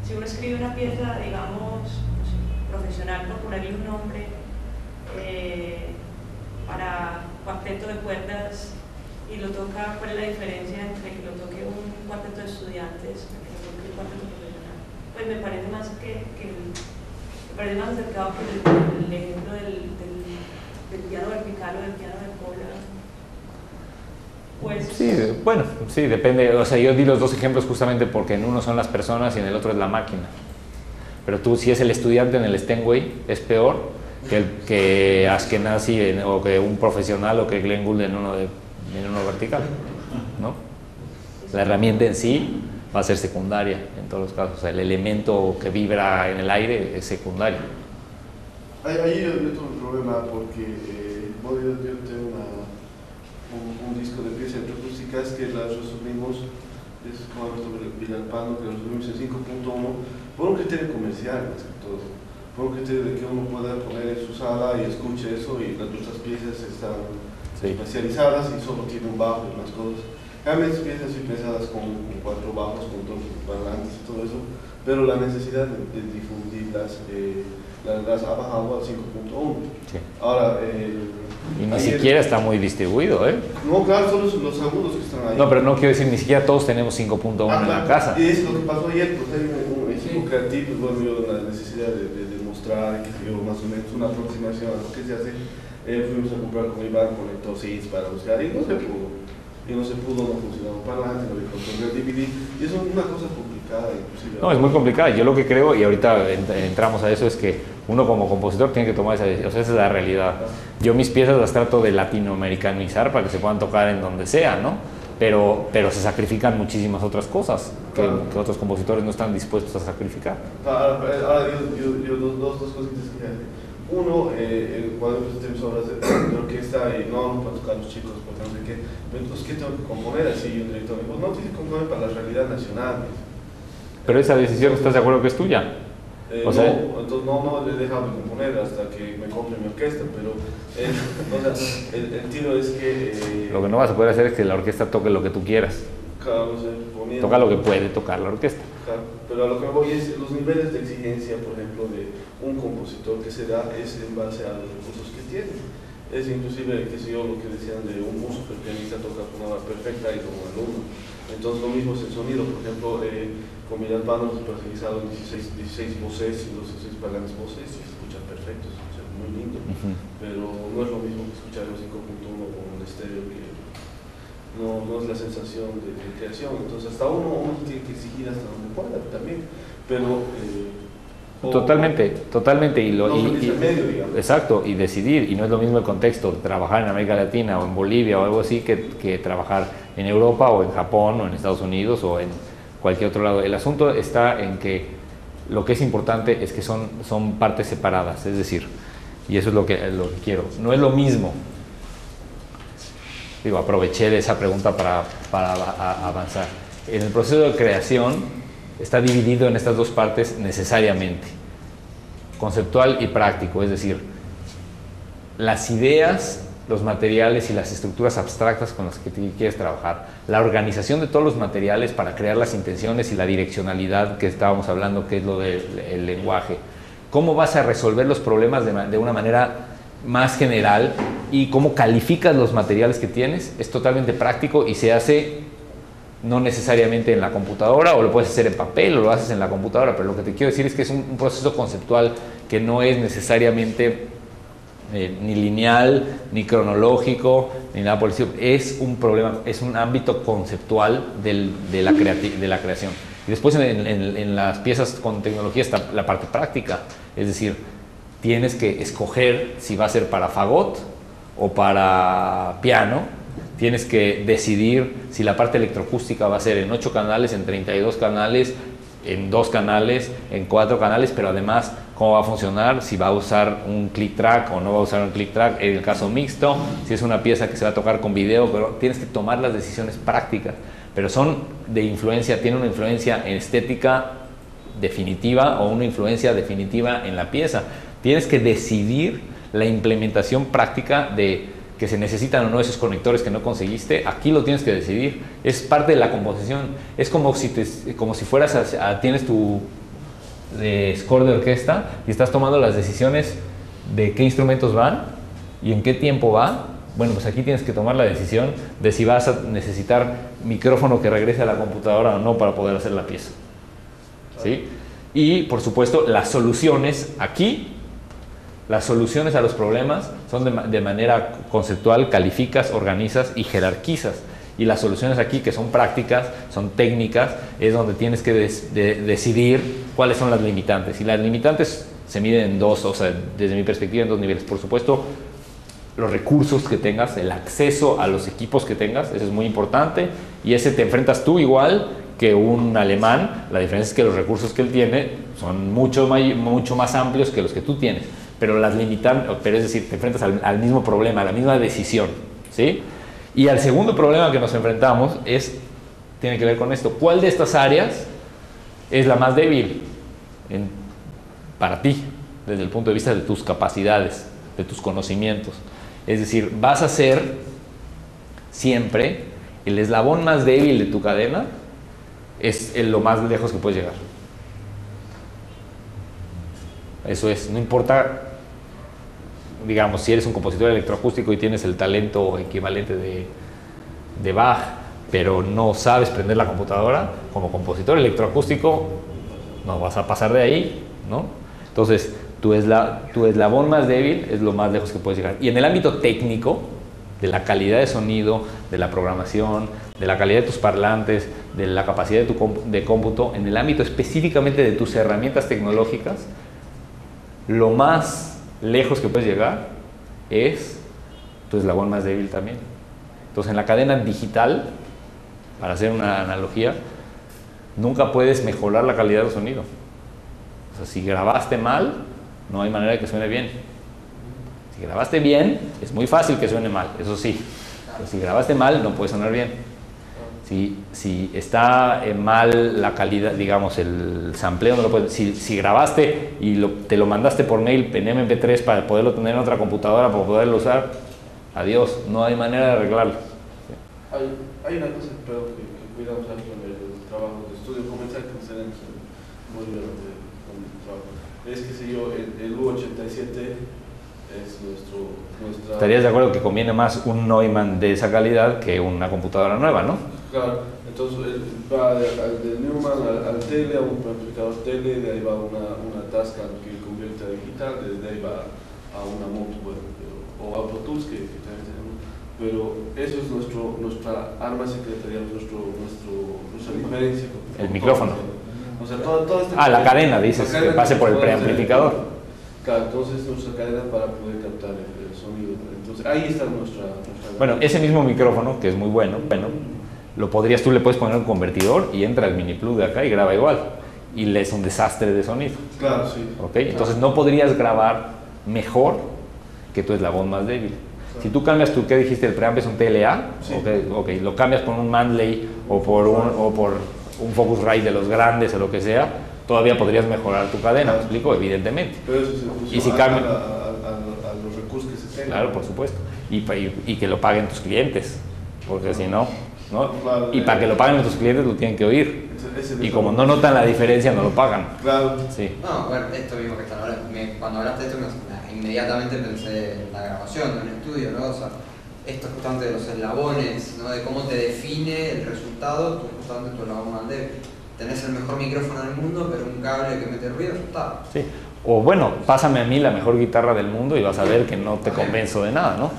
Si uno escribe una pieza, digamos, no sé, profesional, por ponerle un nombre, para cuarteto de cuerdas y lo toca, ¿cuál es la diferencia entre que lo toque un cuarteto de estudiantes y que lo toque un cuarteto profesional? Pues me parece más me parece más acercado por el ejemplo del piano vertical o del piano de cola. Pues, Sí, bueno, sí, depende. O sea, yo di los dos ejemplos justamente porque en uno son las personas y en el otro es la máquina. Pero tú, si es el estudiante en el Steinway, es peor que Ashkenazi o que un profesional o que Glenn Gould en uno vertical, ¿no? La herramienta en sí va a ser secundaria en todos los casos. O sea, el elemento que vibra en el aire es secundario. Ahí yo tengo un problema porque yo tengo un disco de piezas electroacústicas que las resumimos, es como sobre Villalpando, que las resumimos en 5.1 por un criterio comercial más que todo, por un criterio de que uno pueda poner en su sala y escuche eso y las otras piezas están especializadas y solo tiene un bajo y unas cosas. Realmente piezas sí pensadas con 4 bajos, con todos los parlantes y todo eso, pero la necesidad de difundirlas las ha bajado al 5.1. Sí. Ahora, Y ni siquiera está muy distribuido, ¿eh? No, claro, son los agudos que están ahí. No, pero no quiero decir, ni siquiera todos tenemos 5.1 en la casa. Y es lo que pasó ayer, pues hay un equipo creativo, bueno, yo la necesidad de mostrar, que yo más o menos una aproximación a lo que se hace. Fuimos a comprar con Iván conector seeds para buscar y no se pudo. y no se pudo, no funcionaba un parlante, no había control del DVD, y eso es una cosa complicada inclusive. No, es muy complicada. Yo lo que creo, y ahorita entramos a eso, es que uno como compositor tiene que tomar esa decisión. O sea, esa es la realidad. Yo mis piezas las trato de latinoamericanizar para que se puedan tocar en donde sea, ¿no? Pero se sacrifican muchísimas otras cosas que otros compositores no están dispuestos a sacrificar. Ahora yo dos cositas que hacer. Uno, cuando empecé obras de orquesta y no para tocar a los chicos, porque no sé qué, pero entonces, ¿qué tengo que componer? Así, y un director me dijo, no, tienes que componer para la realidad nacional. Pero esa decisión, ¿estás de acuerdo que es tuya? O sea, entonces no le he dejado de componer hasta que me compre mi orquesta, pero el tiro es que... lo que no vas a poder hacer es que la orquesta toque lo que tú quieras. Claro, no sé, toca lo que puede tocar la orquesta. Claro, pero a lo que me voy es los niveles de exigencia, por ejemplo, de un compositor que se da es en base a los recursos que tiene. Es inclusive, qué sé yo, lo que decían de un músico pianista toca una hora perfecta y como alumno. Entonces lo mismo es el sonido, por ejemplo, con mi Albano hemos personalizado en 16 voces y los 16 parlantes voces y se escuchan perfectos, o sea, muy lindo, pero no es lo mismo que escuchar los 5.1 con un estéreo que no es la sensación de creación. Entonces hasta uno tiene que exigir hasta donde pueda también, pero totalmente medio, digamos. Exacto, y decidir, y no es lo mismo el contexto de trabajar en América Latina o en Bolivia o algo así que trabajar en Europa o en Japón o en Estados Unidos o en cualquier otro lado. El asunto está en que lo que es importante es que son partes separadas, es decir, y eso es lo que quiero, no es lo mismo. Digo, aproveché esa pregunta para avanzar. En el proceso de creación está dividido en estas dos partes necesariamente, conceptual y práctico, es decir, las ideas, los materiales y las estructuras abstractas con las que quieres trabajar, la organización de todos los materiales para crear las intenciones y la direccionalidad que estábamos hablando, que es lo del lenguaje, cómo vas a resolver los problemas de una manera más general y cómo calificas los materiales que tienes, es totalmente práctico y se hace no necesariamente en la computadora, o lo puedes hacer en papel o lo haces en la computadora, pero lo que te quiero decir es que es un proceso conceptual que no es necesariamente ni lineal, ni cronológico, ni nada por el estilo. Es un problema, es un ámbito conceptual de la creación. Y después en las piezas con tecnología está la parte práctica, es decir, tienes que escoger si va a ser para fagot o para piano. Tienes que decidir si la parte electroacústica va a ser en 8 canales, en 32 canales, en 2 canales, en 4 canales, pero además cómo va a funcionar, si va a usar un click track o no va a usar un click track, en el caso mixto, si es una pieza que se va a tocar con video, pero tienes que tomar las decisiones prácticas, pero son de influencia, tienen una influencia en estética definitiva o una influencia definitiva en la pieza. Tienes que decidir la implementación práctica de que se necesitan o no esos conectores que no conseguiste, aquí lo tienes que decidir, es parte de la composición, es como si fueras tienes tu score de orquesta y estás tomando las decisiones de qué instrumentos van y en qué tiempo va. Bueno, pues aquí tienes que tomar la decisión de si vas a necesitar micrófono que regrese a la computadora o no para poder hacer la pieza, ¿sí? Y por supuesto las soluciones aquí. Las soluciones a los problemas son de manera conceptual, calificas, organizas y jerarquizas. Y las soluciones aquí, que son prácticas, son técnicas, es donde tienes que decidir cuáles son las limitantes. Y las limitantes se miden en dos, o sea, desde mi perspectiva, en dos niveles. Por supuesto, los recursos que tengas, el acceso a los equipos que tengas, eso es muy importante. Y ese te enfrentas tú igual que un alemán. La diferencia es que los recursos que él tiene son mucho más amplios que los que tú tienes. Pero las limitan, pero es decir, te enfrentas al mismo problema, a la misma decisión, ¿sí? Y al segundo problema que nos enfrentamos tiene que ver con esto. ¿Cuál de estas áreas es la más débil para ti, desde el punto de vista de tus capacidades, de tus conocimientos? Es decir, vas a ser siempre el eslabón más débil de tu cadena, es lo más lejos que puedes llegar. Eso es, no importa, digamos, si eres un compositor electroacústico y tienes el talento equivalente de Bach, pero no sabes prender la computadora, como compositor electroacústico no vas a pasar de ahí, ¿no? Entonces, tu eslabón más débil es lo más lejos que puedes llegar. Y en el ámbito técnico, de la calidad de sonido, de la programación, de la calidad de tus parlantes, de la capacidad de cómputo, en el ámbito específicamente de tus herramientas tecnológicas, lo más lejos que puedes llegar es tu eslabón más débil también. Entonces, en la cadena digital, para hacer una analogía, nunca puedes mejorar la calidad del sonido. O sea, si grabaste mal, no hay manera de que suene bien. Si grabaste bien, es muy fácil que suene mal, eso sí. Pero si grabaste mal, no puede sonar bien. Si está mal la calidad, digamos, el sampleo, no lo puedes. Si grabaste y te lo mandaste por mail en MP3 para poderlo tener en otra computadora, para poderlo usar, adiós, no hay manera de arreglarlo. Hay una cosa que cuidamos aquí con el trabajo de estudio comercial que tenemos muy bien con el trabajo. Es que si yo, el U87 es nuestra... ¿Estarías de acuerdo que conviene más un Neumann de esa calidad que una computadora nueva, no? Claro, entonces va del Neumann al tele, a un amplificador tele, de ahí va una Tascam que convierte a digital, de ahí va a una moto, o a Pro Tools que también tenemos. Pero eso es nuestra arma secreta, nuestra diferencia. El micrófono. O sea, toda la cadena, dices, que pase por el preamplificador. Claro, entonces nuestra cadena para poder captar el sonido. Entonces ahí está nuestra bueno, ese mismo micrófono, que es muy bueno, tú le puedes poner un convertidor y entra el mini plug de acá y graba igual. Y es un desastre de sonido. Claro, sí. ¿Okay? Entonces no podrías grabar mejor que tu eslabón más débil. Si tú cambias ¿qué dijiste? El preamp es un TLA, sí. Okay, lo cambias por un Manley o por un Focusrite de los grandes o lo que sea, todavía podrías mejorar tu cadena, ¿me explico? Evidentemente. Pero eso se puso y si a los recursos que se tengan. Claro, por supuesto. Y que lo paguen tus clientes, porque si no, claro, y para que lo paguen tus clientes lo tienen que oír. Y como no notan la diferencia, no lo pagan. Claro. Sí. No, bueno, esto mismo que están hablando, cuando hablaste de esto, inmediatamente pensé en la grabación, en el estudio, ¿no? O sea, esto justamente de los eslabones, ¿no? De cómo te define el resultado, justamente tu eslabón más débil. Tenés el mejor micrófono del mundo, pero un cable que mete ruido, está. Sí. O bueno, pásame a mí la mejor guitarra del mundo y vas a ver que no te convenzo de nada, ¿no?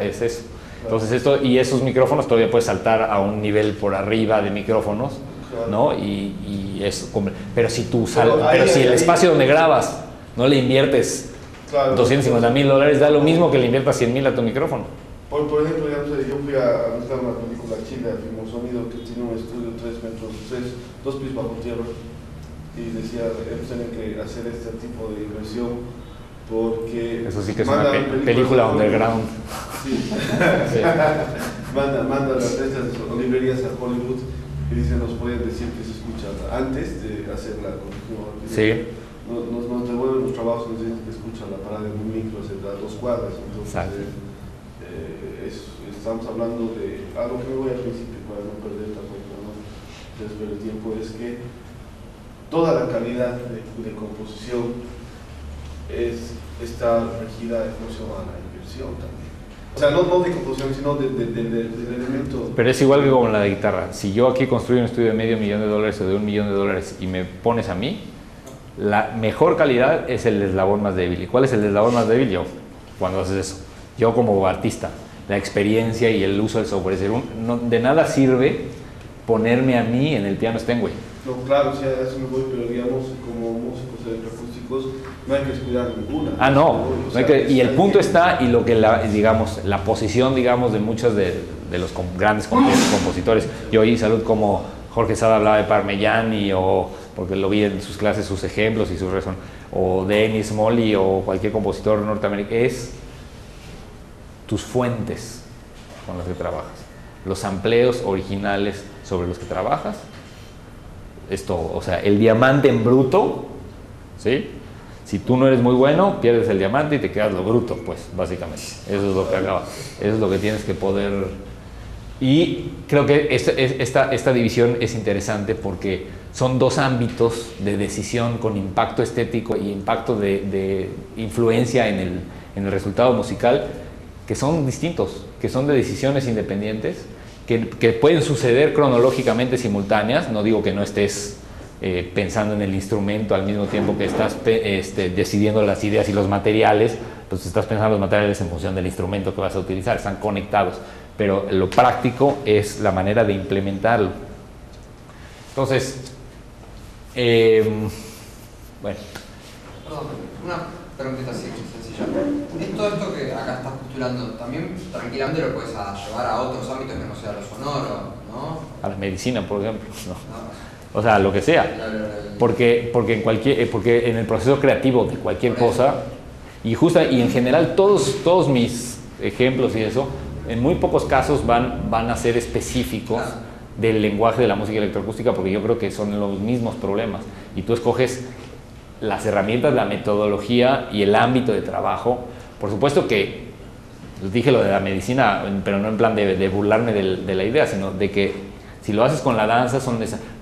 Es eso. Entonces esos micrófonos todavía puedes saltar a un nivel por arriba de micrófonos, ¿no? Y eso, pero si si el espacio donde grabas no le inviertes $250,000, da lo mismo que le inviertas $100,000 a tu micrófono. Por ejemplo, yo fui a buscar una película china, Film Sonido, que tiene un estudio 3 metros, 2 pisos bajo tierra, y decía, hemos tenido que hacer este tipo de inversión porque... Eso sí que es una película underground. Sí. Sí. Manda las estas librerías a Hollywood y dicen, nos pueden decir que se escucha antes de hacer la corrección. Sí. Nos devuelven los trabajos, nos dicen que escucha la parada de un micro a 2 cuadras. Entonces, estamos hablando de algo que me voy al principio para no perder tampoco, ¿no? Después del tiempo, es que toda la calidad de composición está regida en función a la inversión también. O sea, no de composición, sino del elemento. Pero es igual que con la de guitarra. Si yo aquí construyo un estudio de $500,000 o de $1,000,000 y me pones a mí, la mejor calidad es el eslabón más débil. ¿Y cuál es el eslabón más débil? Yo, cuando haces eso. Yo como artista, la experiencia y el uso del software. Es decir, de nada sirve ponerme a mí en el piano Steinway. No, claro, sí, a eso me voy, pero digamos, como músicos electroacústicos, no hay que descuidar ninguna. No hay que, y el punto está, y lo que la posición, digamos, de muchos de los grandes compositores. Yo oí salud como Jorge Sada hablaba de Parmigiani, porque lo vi en sus clases, sus ejemplos y sus razón, o Dennis Molly o cualquier compositor norteamericano, es tus fuentes con las que trabajas, los sampleos originales sobre los que trabajas. Esto, o sea, el diamante en bruto, ¿sí? Si tú no eres muy bueno, pierdes el diamante y te quedas lo bruto, pues, básicamente. Eso es lo que acaba. Eso es lo que tienes que poder... Y creo que esta división es interesante porque son dos ámbitos de decisión con impacto estético y impacto de influencia en el resultado musical que son distintos, que son de decisiones independientes, que pueden suceder cronológicamente simultáneas. No digo que no estés pensando en el instrumento al mismo tiempo que estás decidiendo las ideas y los materiales, pues estás pensando los materiales en función del instrumento que vas a utilizar, están conectados, pero lo práctico es la manera de implementarlo. Entonces, bueno. Perdón, una preguntita así sencilla. Todo esto que acá estás postulando, también tranquilamente lo puedes llevar a otros ámbitos que no sea lo sonoro, ¿no? A la medicina, por ejemplo, no. O sea, lo que sea. Porque en el proceso creativo de cualquier cosa, y en general todos mis ejemplos y eso, en muy pocos casos van a ser específicos del lenguaje de la música electroacústica, porque yo creo que son los mismos problemas. Y tú escoges las herramientas, la metodología y el ámbito de trabajo. Por supuesto que dije lo de la medicina, pero no en plan de burlarme de la idea, sino de que si lo haces con la danza,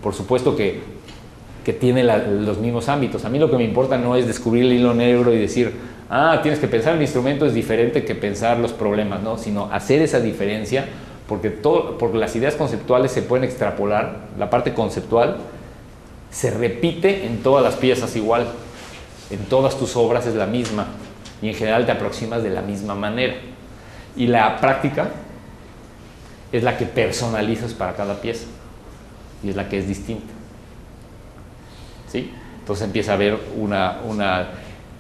por supuesto que tiene los mismos ámbitos. A mí lo que me importa no es descubrir el hilo negro y decir, tienes que pensar el instrumento es diferente que pensar los problemas, ¿no? Sino hacer esa diferencia, porque las ideas conceptuales se pueden extrapolar, la parte conceptual se repite en todas las piezas igual, en todas tus obras es la misma, y en general te aproximas de la misma manera. Y la práctica es la que personalizas para cada pieza, y es la que es distinta. ¿Sí? Entonces empieza a haber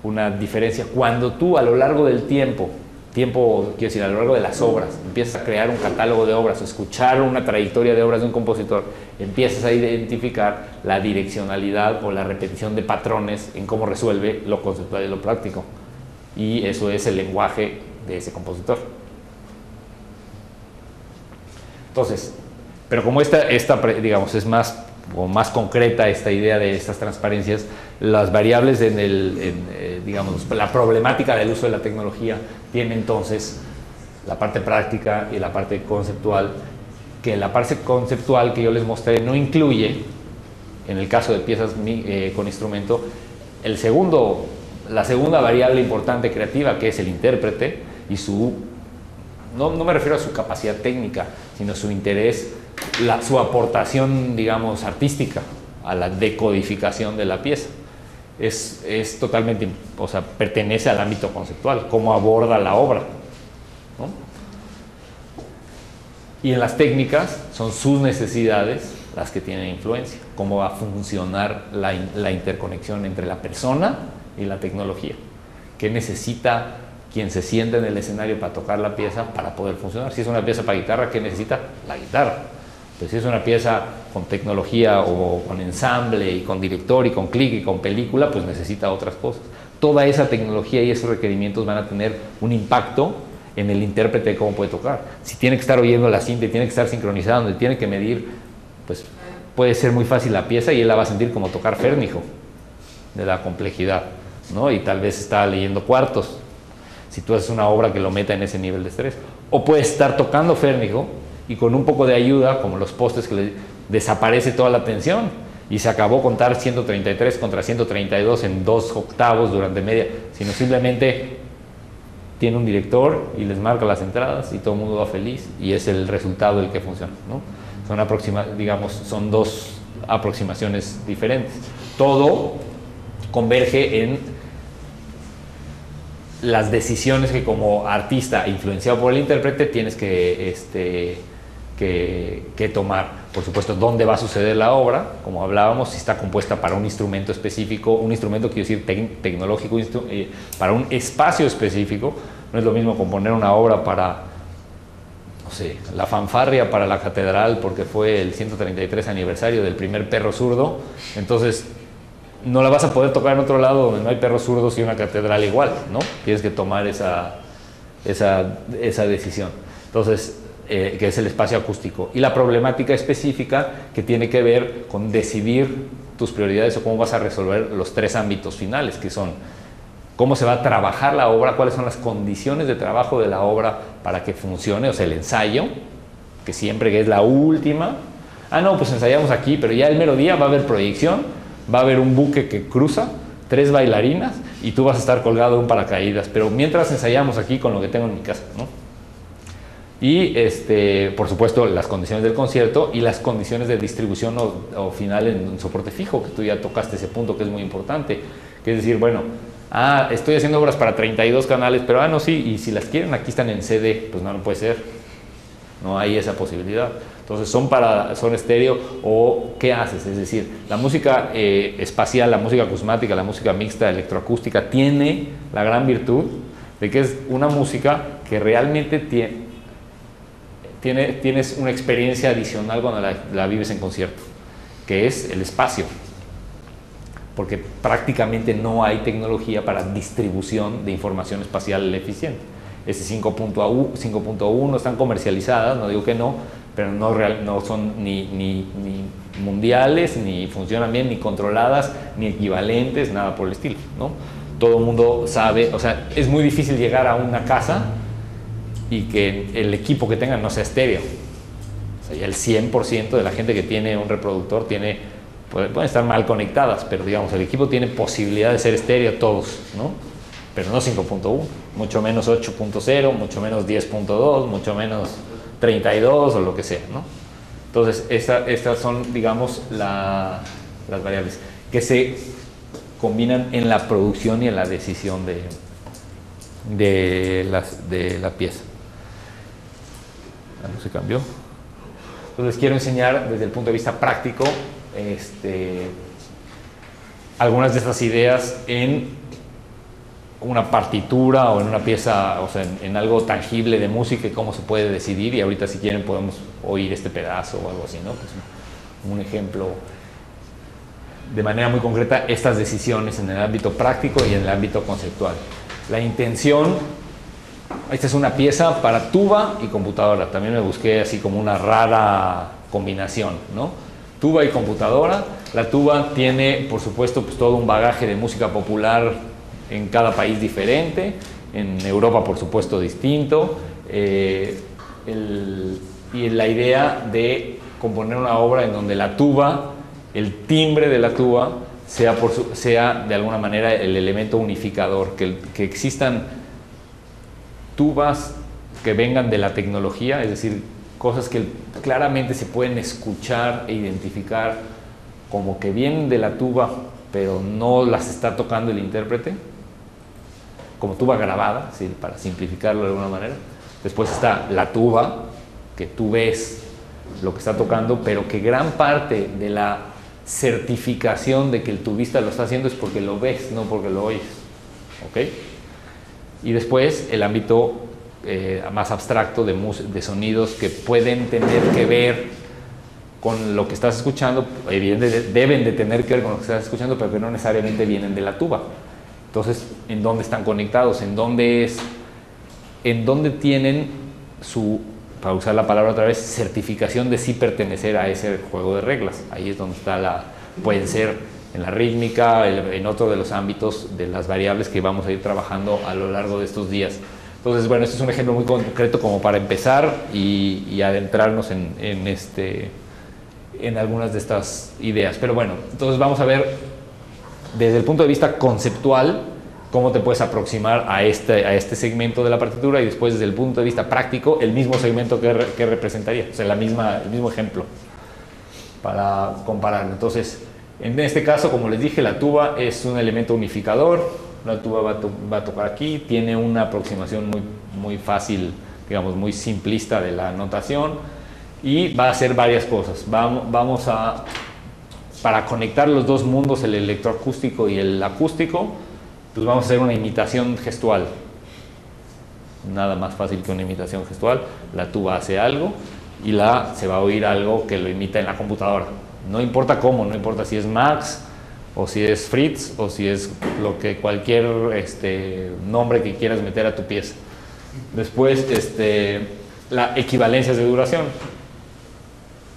una diferencia. Cuando tú a lo largo del tiempo, quiero decir, a lo largo de las obras, empiezas a crear un catálogo de obras o escuchar una trayectoria de obras de un compositor, empiezas a identificar la direccionalidad o la repetición de patrones en cómo resuelve lo conceptual y lo práctico. Y eso es el lenguaje de ese compositor. Entonces, pero como esta digamos, es más concreta esta idea de estas transparencias, las variables digamos, la problemática del uso de la tecnología tiene entonces la parte práctica y la parte conceptual, que la parte conceptual que yo les mostré no incluye, en el caso de piezas con instrumento, la segunda variable importante creativa, que es el intérprete y no me refiero a su capacidad técnica, sino su interés, su aportación, digamos, artística a la decodificación de la pieza. Es totalmente, o sea, pertenece al ámbito conceptual, cómo aborda la obra, ¿no? Y en las técnicas son sus necesidades las que tienen influencia, cómo va a funcionar la interconexión entre la persona y la tecnología, qué necesita quien se sienta en el escenario para tocar la pieza para poder funcionar. Si es una pieza para guitarra, ¿qué necesita? La guitarra. Pues si es una pieza con tecnología o con ensamble y con director y con clic y con película, pues necesita otras cosas. Toda esa tecnología y esos requerimientos van a tener un impacto en el intérprete de cómo puede tocar. Si tiene que estar oyendo la cinta y tiene que estar sincronizando y tiene que medir, pues puede ser muy fácil la pieza y él la va a sentir como tocar Férnijo, de la complejidad, ¿no? Y tal vez está leyendo cuartos, si tú haces una obra que lo meta en ese nivel de estrés. O puede estar tocando Férnijo y con un poco de ayuda, como los postes, que le desaparece toda la tensión y se acabó contar 133 contra 132 en 2 octavos durante media, sino simplemente tiene un director y les marca las entradas y todo el mundo va feliz y es el resultado el que funciona, ¿no? Son dos aproximaciones diferentes. Todo converge en las decisiones que como artista influenciado por el intérprete tienes que tomar. Por supuesto, dónde va a suceder la obra, como hablábamos, si está compuesta para un instrumento específico, un instrumento quiero decir tecnológico, para un espacio específico. No es lo mismo componer una obra para, no sé, la fanfarria para la catedral porque fue el 133 aniversario del primer perro zurdo, entonces no la vas a poder tocar en otro lado donde no hay perros zurdos y una catedral igual, ¿no? Tienes que tomar esa decisión. Entonces, que es el espacio acústico. Y la problemática específica que tiene que ver con decidir tus prioridades o cómo vas a resolver los 3 ámbitos finales, que son cómo se va a trabajar la obra, cuáles son las condiciones de trabajo de la obra para que funcione, o sea, el ensayo, que siempre es la última. No, pues ensayamos aquí, pero ya el mero día va a haber proyección, va a haber un buque que cruza, 3 bailarinas y tú vas a estar colgado en un paracaídas, pero mientras ensayamos aquí con lo que tengo en mi casa, ¿no? Y por supuesto las condiciones del concierto y las condiciones de distribución o final en un soporte fijo, que tú ya tocaste ese punto que es muy importante, que es decir, bueno, Ah, estoy haciendo obras para 32 canales, pero no, sí, y si las quieren, aquí están en CD, pues no puede ser. No hay esa posibilidad. Entonces son estéreo, o ¿qué haces? Es decir, la música espacial, la música acusmática, la música mixta, electroacústica, tiene la gran virtud de que es una música que realmente tienes una experiencia adicional cuando la vives en concierto, que es el espacio, porque prácticamente no hay tecnología para distribución de información espacial eficiente. Ese 5.1 están comercializadas, no digo que no, pero no son ni mundiales, ni funcionan bien, ni controladas, ni equivalentes, nada por el estilo, ¿no? Todo el mundo sabe, o sea, es muy difícil llegar a una casa y que el equipo que tengan no sea estéreo. O sea, ya el 100% de la gente que tiene un reproductor pueden estar mal conectadas, pero digamos, el equipo tiene posibilidad de ser estéreo todos, ¿no? Pero no 5.1, mucho menos 8.0, mucho menos 10.2, mucho menos 32 o lo que sea, ¿no? Entonces, estas son, digamos, las variables que se combinan en la producción y en la decisión de la pieza. No se cambió. Entonces, les quiero enseñar desde el punto de vista práctico algunas de estas ideas en una partitura o en una pieza, o sea, en algo tangible de música y cómo se puede decidir, y ahorita si quieren podemos oír este pedazo o algo así, ¿no? Pues un ejemplo de manera muy concreta, estas decisiones en el ámbito práctico y en el ámbito conceptual. La intención, esta es una pieza para tuba y computadora, también me busqué así como una rara combinación, ¿no? Tuba y computadora. La tuba tiene, por supuesto, pues todo un bagaje de música popular en cada país diferente, en Europa por supuesto distinto, y la idea de componer una obra en donde la tuba, el timbre de la tuba sea de alguna manera el elemento unificador, que existan tubas que vengan de la tecnología, es decir, cosas que claramente se pueden escuchar e identificar como que vienen de la tuba pero no las está tocando el intérprete, como tuba grabada, ¿sí? Para simplificarlo de alguna manera. Después está la tuba, que tú ves lo que está tocando, pero que gran parte de la certificación de que el tubista lo está haciendo es porque lo ves, no porque lo oyes. ¿Ok? Y después el ámbito más abstracto de sonidos que pueden tener que ver con lo que estás escuchando, evidentemente deben de tener que ver con lo que estás escuchando, pero que no necesariamente vienen de la tuba. Entonces, ¿en dónde están conectados? ¿En dónde tienen su, para usar la palabra otra vez, certificación de sí pertenecer a ese juego de reglas? Ahí es donde está pueden ser en la rítmica, en otro de los ámbitos de las variables que vamos a ir trabajando a lo largo de estos días. Entonces, bueno, este es un ejemplo muy concreto como para empezar y adentrarnos en algunas de estas ideas. Pero bueno, entonces vamos a ver desde el punto de vista conceptual cómo te puedes aproximar a este segmento de la partitura, y después desde el punto de vista práctico el mismo segmento que representaría, o sea, el mismo ejemplo para comparar. Entonces, en este caso, como les dije, la tuba es un elemento unificador. La tuba va a tocar aquí, tiene una aproximación muy fácil, digamos, muy simplista de la notación, y va a hacer varias cosas. Para conectar los dos mundos, el electroacústico y el acústico, pues vamos a hacer una imitación gestual. Nada más fácil que una imitación gestual. La tuba hace algo y se va a oír algo que lo imita en la computadora. No importa cómo, no importa si es Max o si es Fritz o si es cualquier nombre que quieras meter a tu pieza. Después, la equivalencia de duración.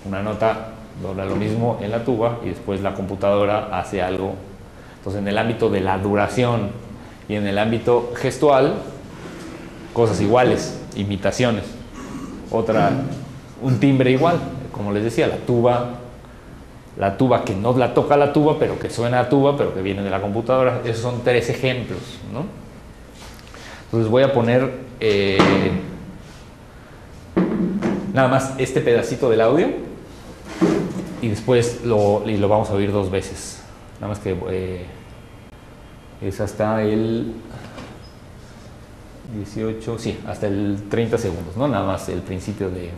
Una nota dobla lo mismo en la tuba y después la computadora hace algo. Entonces, en el ámbito de la duración y en el ámbito gestual, cosas iguales, imitaciones. Un timbre igual, como les decía, la tuba que no la toca la tuba, pero que suena a tuba, pero que viene de la computadora. Esos son 3 ejemplos, ¿no? Entonces voy a poner nada más este pedacito del audio y después lo vamos a oír 2 veces. Nada más que Es hasta el 18, sí, hasta el 30 segundos, ¿no? Nada más el principio de...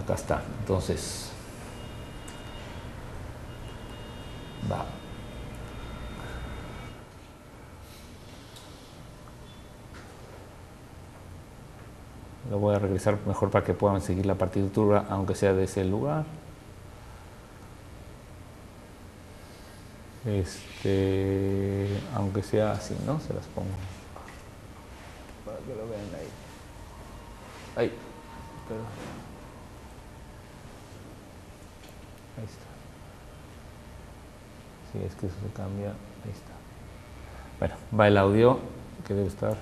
Acá está. Entonces, va. Lo voy a regresar mejor para que puedan seguir la partitura, aunque sea de ese lugar. Aunque sea así, ¿no? Se las pongo para que lo vean ahí. Ahí, perdón. Ahí está. Si es que eso se cambia, ahí está. Bueno, va el audio que debe estar.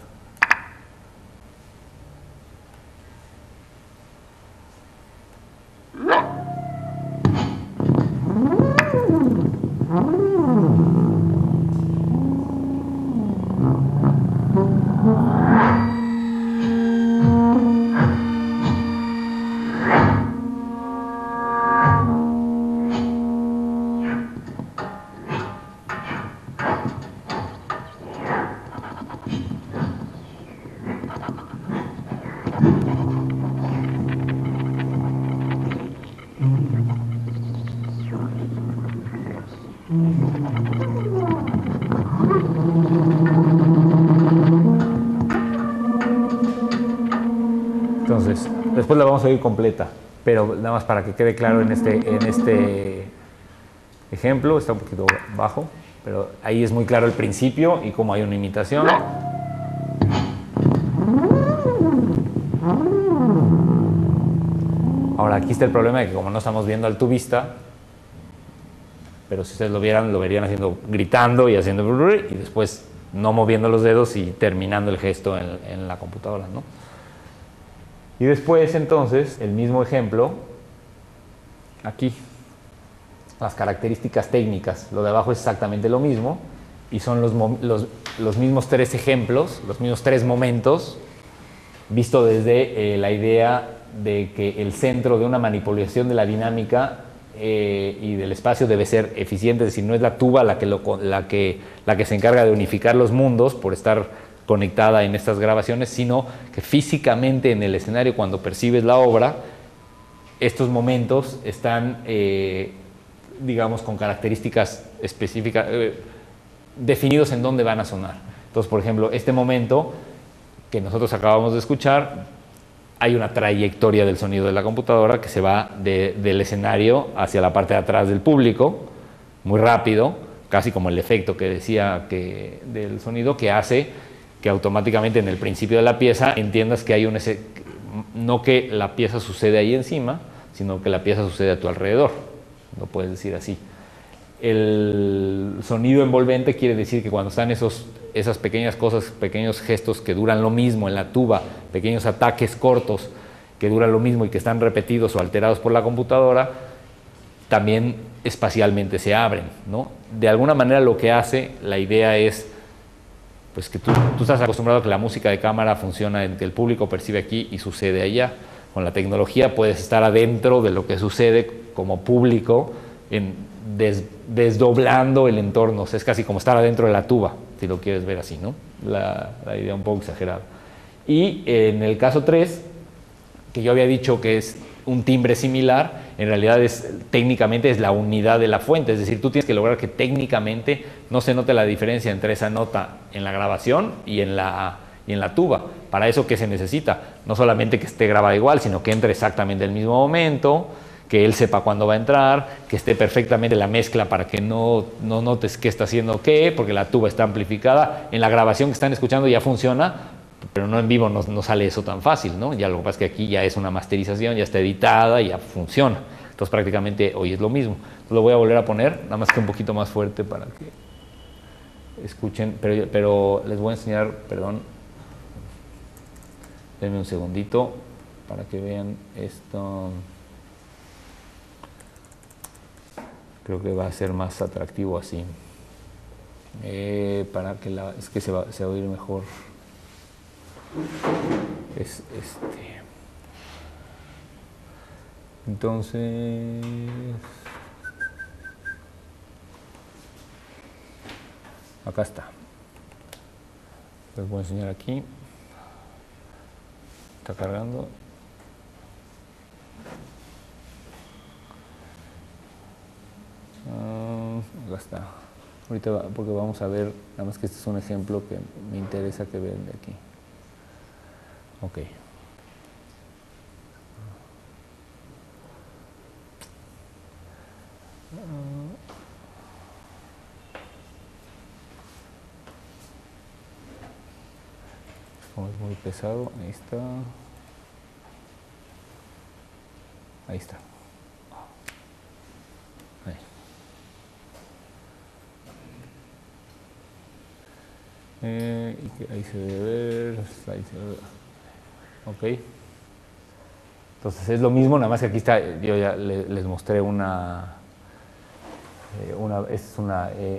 Entonces, después la vamos a oír completa, pero nada más para que quede claro en este ejemplo, está un poquito bajo, pero ahí es muy claro el principio y cómo hay una imitación. Ahora, aquí está el problema de que como no estamos viendo al tubista, pero si ustedes lo vieran, lo verían haciendo, gritando y haciendo, y después no moviendo los dedos y terminando el gesto en la computadora, ¿no? Y después, entonces, el mismo ejemplo, aquí, las características técnicas, lo de abajo es exactamente lo mismo, y son los mismos tres ejemplos, los mismos tres momentos, visto desde la idea de que el centro de una manipulación de la dinámica y del espacio debe ser eficiente, es decir, no es la tuba la que se encarga de unificar los mundos por estar conectada en estas grabaciones, sino que físicamente en el escenario, cuando percibes la obra, estos momentos están, digamos, con características específicas, definidos en dónde van a sonar. Entonces, por ejemplo, este momento que nosotros acabamos de escuchar, hay una trayectoria del sonido de la computadora que se va del escenario hacia la parte de atrás del público, muy rápido, casi como el efecto que decía del sonido, que hace que automáticamente en el principio de la pieza entiendas que hay no que la pieza sucede ahí encima, sino que la pieza sucede a tu alrededor, lo puedes decir así. El sonido envolvente quiere decir que cuando están esas pequeñas cosas, pequeños gestos que duran lo mismo en la tuba, pequeños ataques cortos que duran lo mismo y que están repetidos o alterados por la computadora, también espacialmente se abren, ¿no? De alguna manera lo que hace, la idea es pues que tú estás acostumbrado a que la música de cámara funciona en que el público percibe aquí y sucede allá. Con la tecnología puedes estar adentro de lo que sucede como público, desdoblando el entorno. O sea, es casi como estar adentro de la tuba, si lo quieres ver así, ¿no? La idea un poco exagerada. Y en el caso 3, que yo había dicho que es un timbre similar, en realidad técnicamente es la unidad de la fuente, es decir, tú tienes que lograr que técnicamente no se note la diferencia entre esa nota en la grabación y en la tuba. Para eso, ¿qué se necesita? No solamente que esté grabada igual, sino que entre exactamente el mismo momento, que él sepa cuándo va a entrar, que esté perfectamente la mezcla para que no notes qué está haciendo qué, porque la tuba está amplificada. En la grabación que están escuchando ya funciona, pero no en vivo no sale eso tan fácil, ¿no? Ya lo que pasa es que aquí ya es una masterización, ya está editada, ya funciona. Entonces prácticamente hoy es lo mismo. Entonces, lo voy a volver a poner, nada más que un poquito más fuerte para que escuchen, pero les voy a enseñar, perdón, denme un segundito para que vean esto. Creo que va a ser más atractivo así. Para que es que se va a oír mejor. Entonces, Acá está. Les voy a enseñar aquí. Está cargando. Acá está. Ahorita porque vamos a ver, nada más que este es un ejemplo que me interesa que vean de aquí. Ok. Como es muy pesado, ahí está. Ahí está. Ahí. Y que ahí se debe ver, ahí se ve. Ok. Entonces es lo mismo, nada más que aquí está, yo ya les mostré una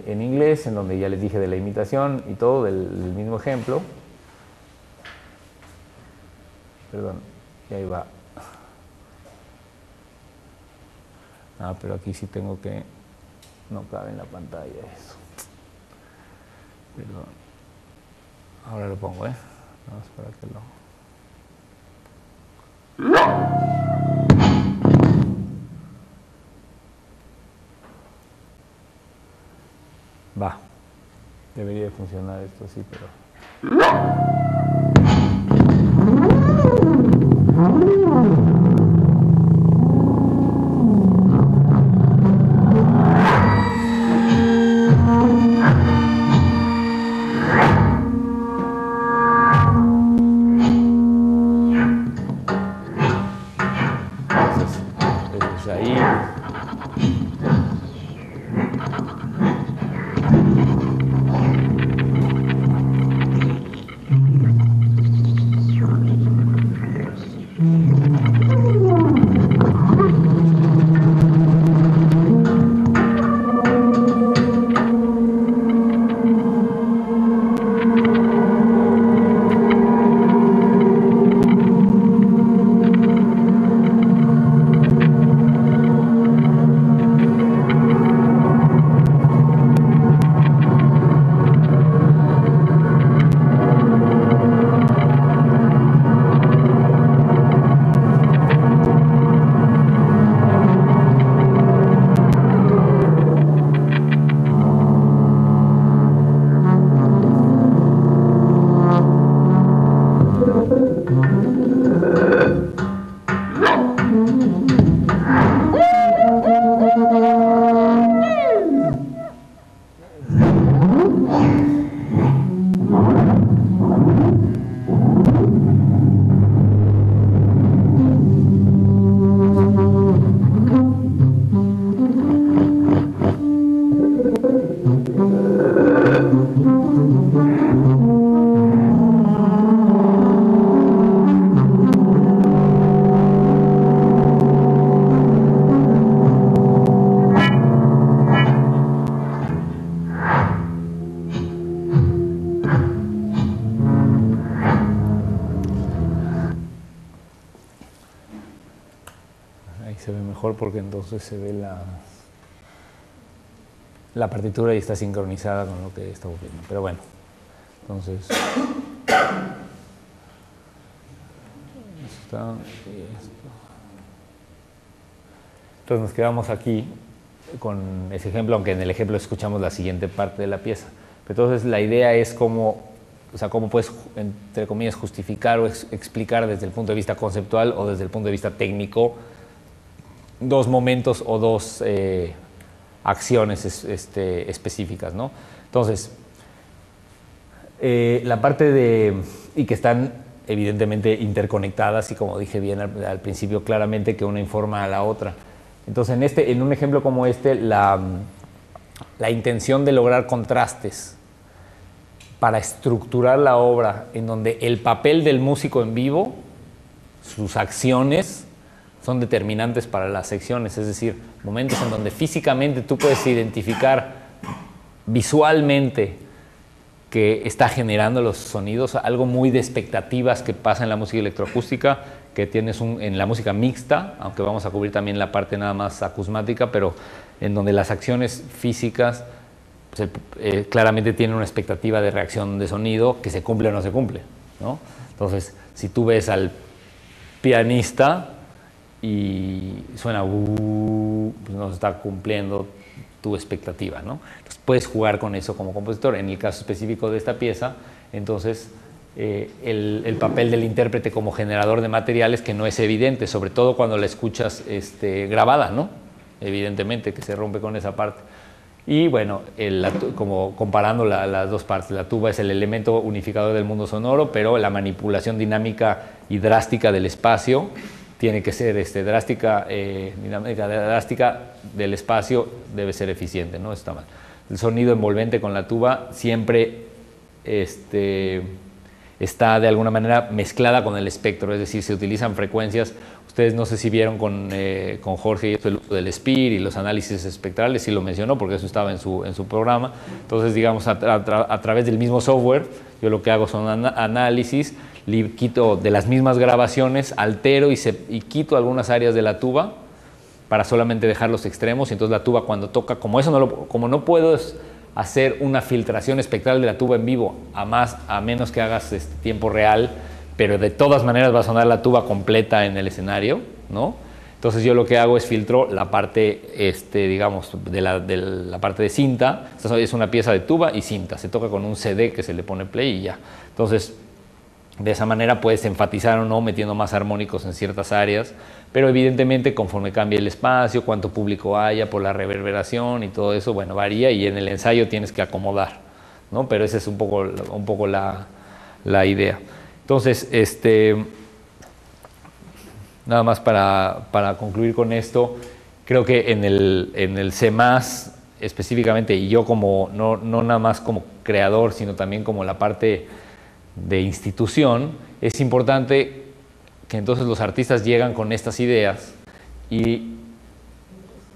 en inglés, en donde ya les dije de la imitación y todo, del mismo ejemplo. Perdón, y ahí va. Pero aquí sí tengo que... No cabe en la pantalla eso. Perdón. Ahora lo pongo, Vamos para que lo... Va. Debería de funcionar esto así, pero... Entonces ahí... se ve mejor porque entonces se ve la partitura y está sincronizada con lo que estamos viendo. Pero bueno, entonces esto está y esto. Entonces nos quedamos aquí con ese ejemplo, aunque en el ejemplo escuchamos la siguiente parte de la pieza. Entonces la idea es cómo puedes, entre comillas, justificar o explicar desde el punto de vista conceptual o desde el punto de vista técnico dos momentos o dos acciones específicas, ¿no? Entonces, la parte de... y que están evidentemente interconectadas y, como dije bien al principio, claramente que una informa a la otra. Entonces, en un ejemplo como este, la intención de lograr contrastes para estructurar la obra en donde el papel del músico en vivo, sus acciones, son determinantes para las secciones, es decir, momentos en donde físicamente tú puedes identificar visualmente que está generando los sonidos, algo muy de expectativas que pasa en la música electroacústica, que tienes en la música mixta, aunque vamos a cubrir también la parte nada más acusmática, pero en donde las acciones físicas pues, claramente tiene una expectativa de reacción de sonido que se cumple o no se cumple, ¿no? Entonces, si tú ves al pianista y suena pues no se está cumpliendo tu expectativa, ¿no? Entonces puedes jugar con eso como compositor. En el caso específico de esta pieza, entonces el papel del intérprete como generador de materiales que no es evidente, sobre todo cuando la escuchas grabada, ¿no? Evidentemente que se rompe con esa parte. Y bueno, como comparando las dos partes, la tuba es el elemento unificador del mundo sonoro, pero la manipulación dinámica y drástica del espacio tiene que ser drástica, dinámica drástica del espacio debe ser eficiente, ¿no? Está mal. El sonido envolvente con la tuba siempre está de alguna manera mezclada con el espectro, es decir, se utilizan frecuencias. Ustedes no sé si vieron con Jorge y esto el uso del SPIR y los análisis espectrales, sí lo mencionó porque eso estaba en su programa. Entonces, digamos, a través del mismo software, yo lo que hago son análisis, quito de las mismas grabaciones, altero y quito algunas áreas de la tuba para solamente dejar los extremos, y entonces la tuba cuando toca, como no puedo hacer una filtración espectral de la tuba en vivo, a menos que hagas tiempo real, pero de todas maneras va a sonar la tuba completa en el escenario, ¿no? Entonces yo lo que hago es filtro la parte, digamos, de la parte de cinta. Esta es una pieza de tuba y cinta, se toca con un CD que se le pone play y ya. Entonces, de esa manera puedes enfatizar o no metiendo más armónicos en ciertas áreas, pero evidentemente conforme cambie el espacio, cuánto público haya por la reverberación y todo eso, bueno, varía y en el ensayo tienes que acomodar, ¿no? Pero esa es un poco la idea. Entonces, nada más para concluir con esto, creo que en el C+, específicamente, y yo como, no nada más como creador, sino también como la parte de institución, es importante que entonces los artistas llegan con estas ideas y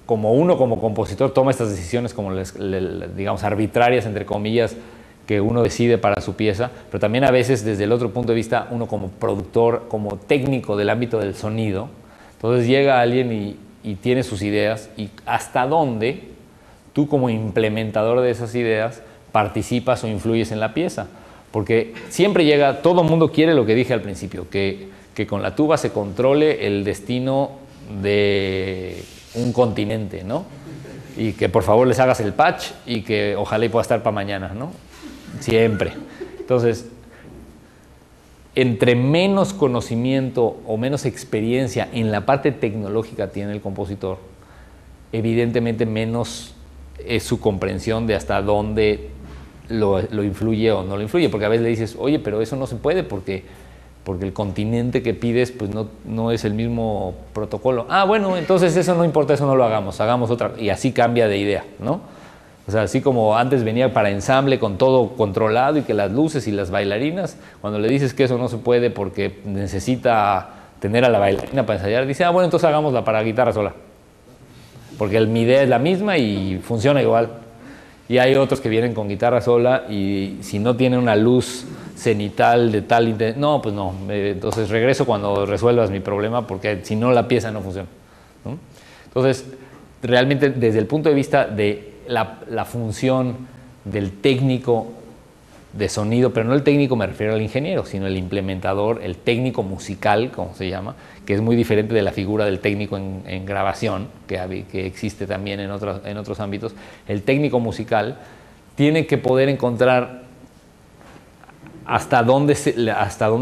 como compositor toma estas decisiones como digamos arbitrarias entre comillas que uno decide para su pieza, pero también a veces desde el otro punto de vista uno como productor, como técnico del ámbito del sonido, entonces llega alguien y tiene sus ideas y hasta dónde tú como implementador de esas ideas participas o influyes en la pieza. Porque siempre llega, todo el mundo quiere lo que dije al principio, que con la tuba se controle el destino de un continente, ¿no? Y que por favor les hagas el patch y que ojalá y pueda estar para mañana, ¿no? Siempre. Entonces, entre menos conocimiento o menos experiencia en la parte tecnológica tiene el compositor, evidentemente menos es su comprensión de hasta dónde lo influye o no lo influye, porque a veces le dices, oye, pero eso no se puede porque el continente que pides pues no es el mismo protocolo. Ah, bueno, entonces eso no importa, eso no lo hagamos otra, y así cambia de idea, ¿no? O sea, así como antes venía para ensamble con todo controlado y que las luces y las bailarinas, cuando le dices que eso no se puede porque necesita tener a la bailarina para ensayar, dice, ah, bueno, entonces hagámosla para guitarra sola, porque mi idea es la misma y funciona igual. Y hay otros que vienen con guitarra sola y si no tiene una luz cenital de tal intensidad, no, pues no, entonces regreso cuando resuelvas mi problema porque si no la pieza no funciona, ¿no? Entonces, realmente desde el punto de vista de la función del técnico de sonido, pero no el técnico me refiero al ingeniero, sino el implementador, el técnico musical, como se llama, que es muy diferente de la figura del técnico en grabación, que existe también en otros ámbitos. El técnico musical tiene que poder encontrar hasta dónde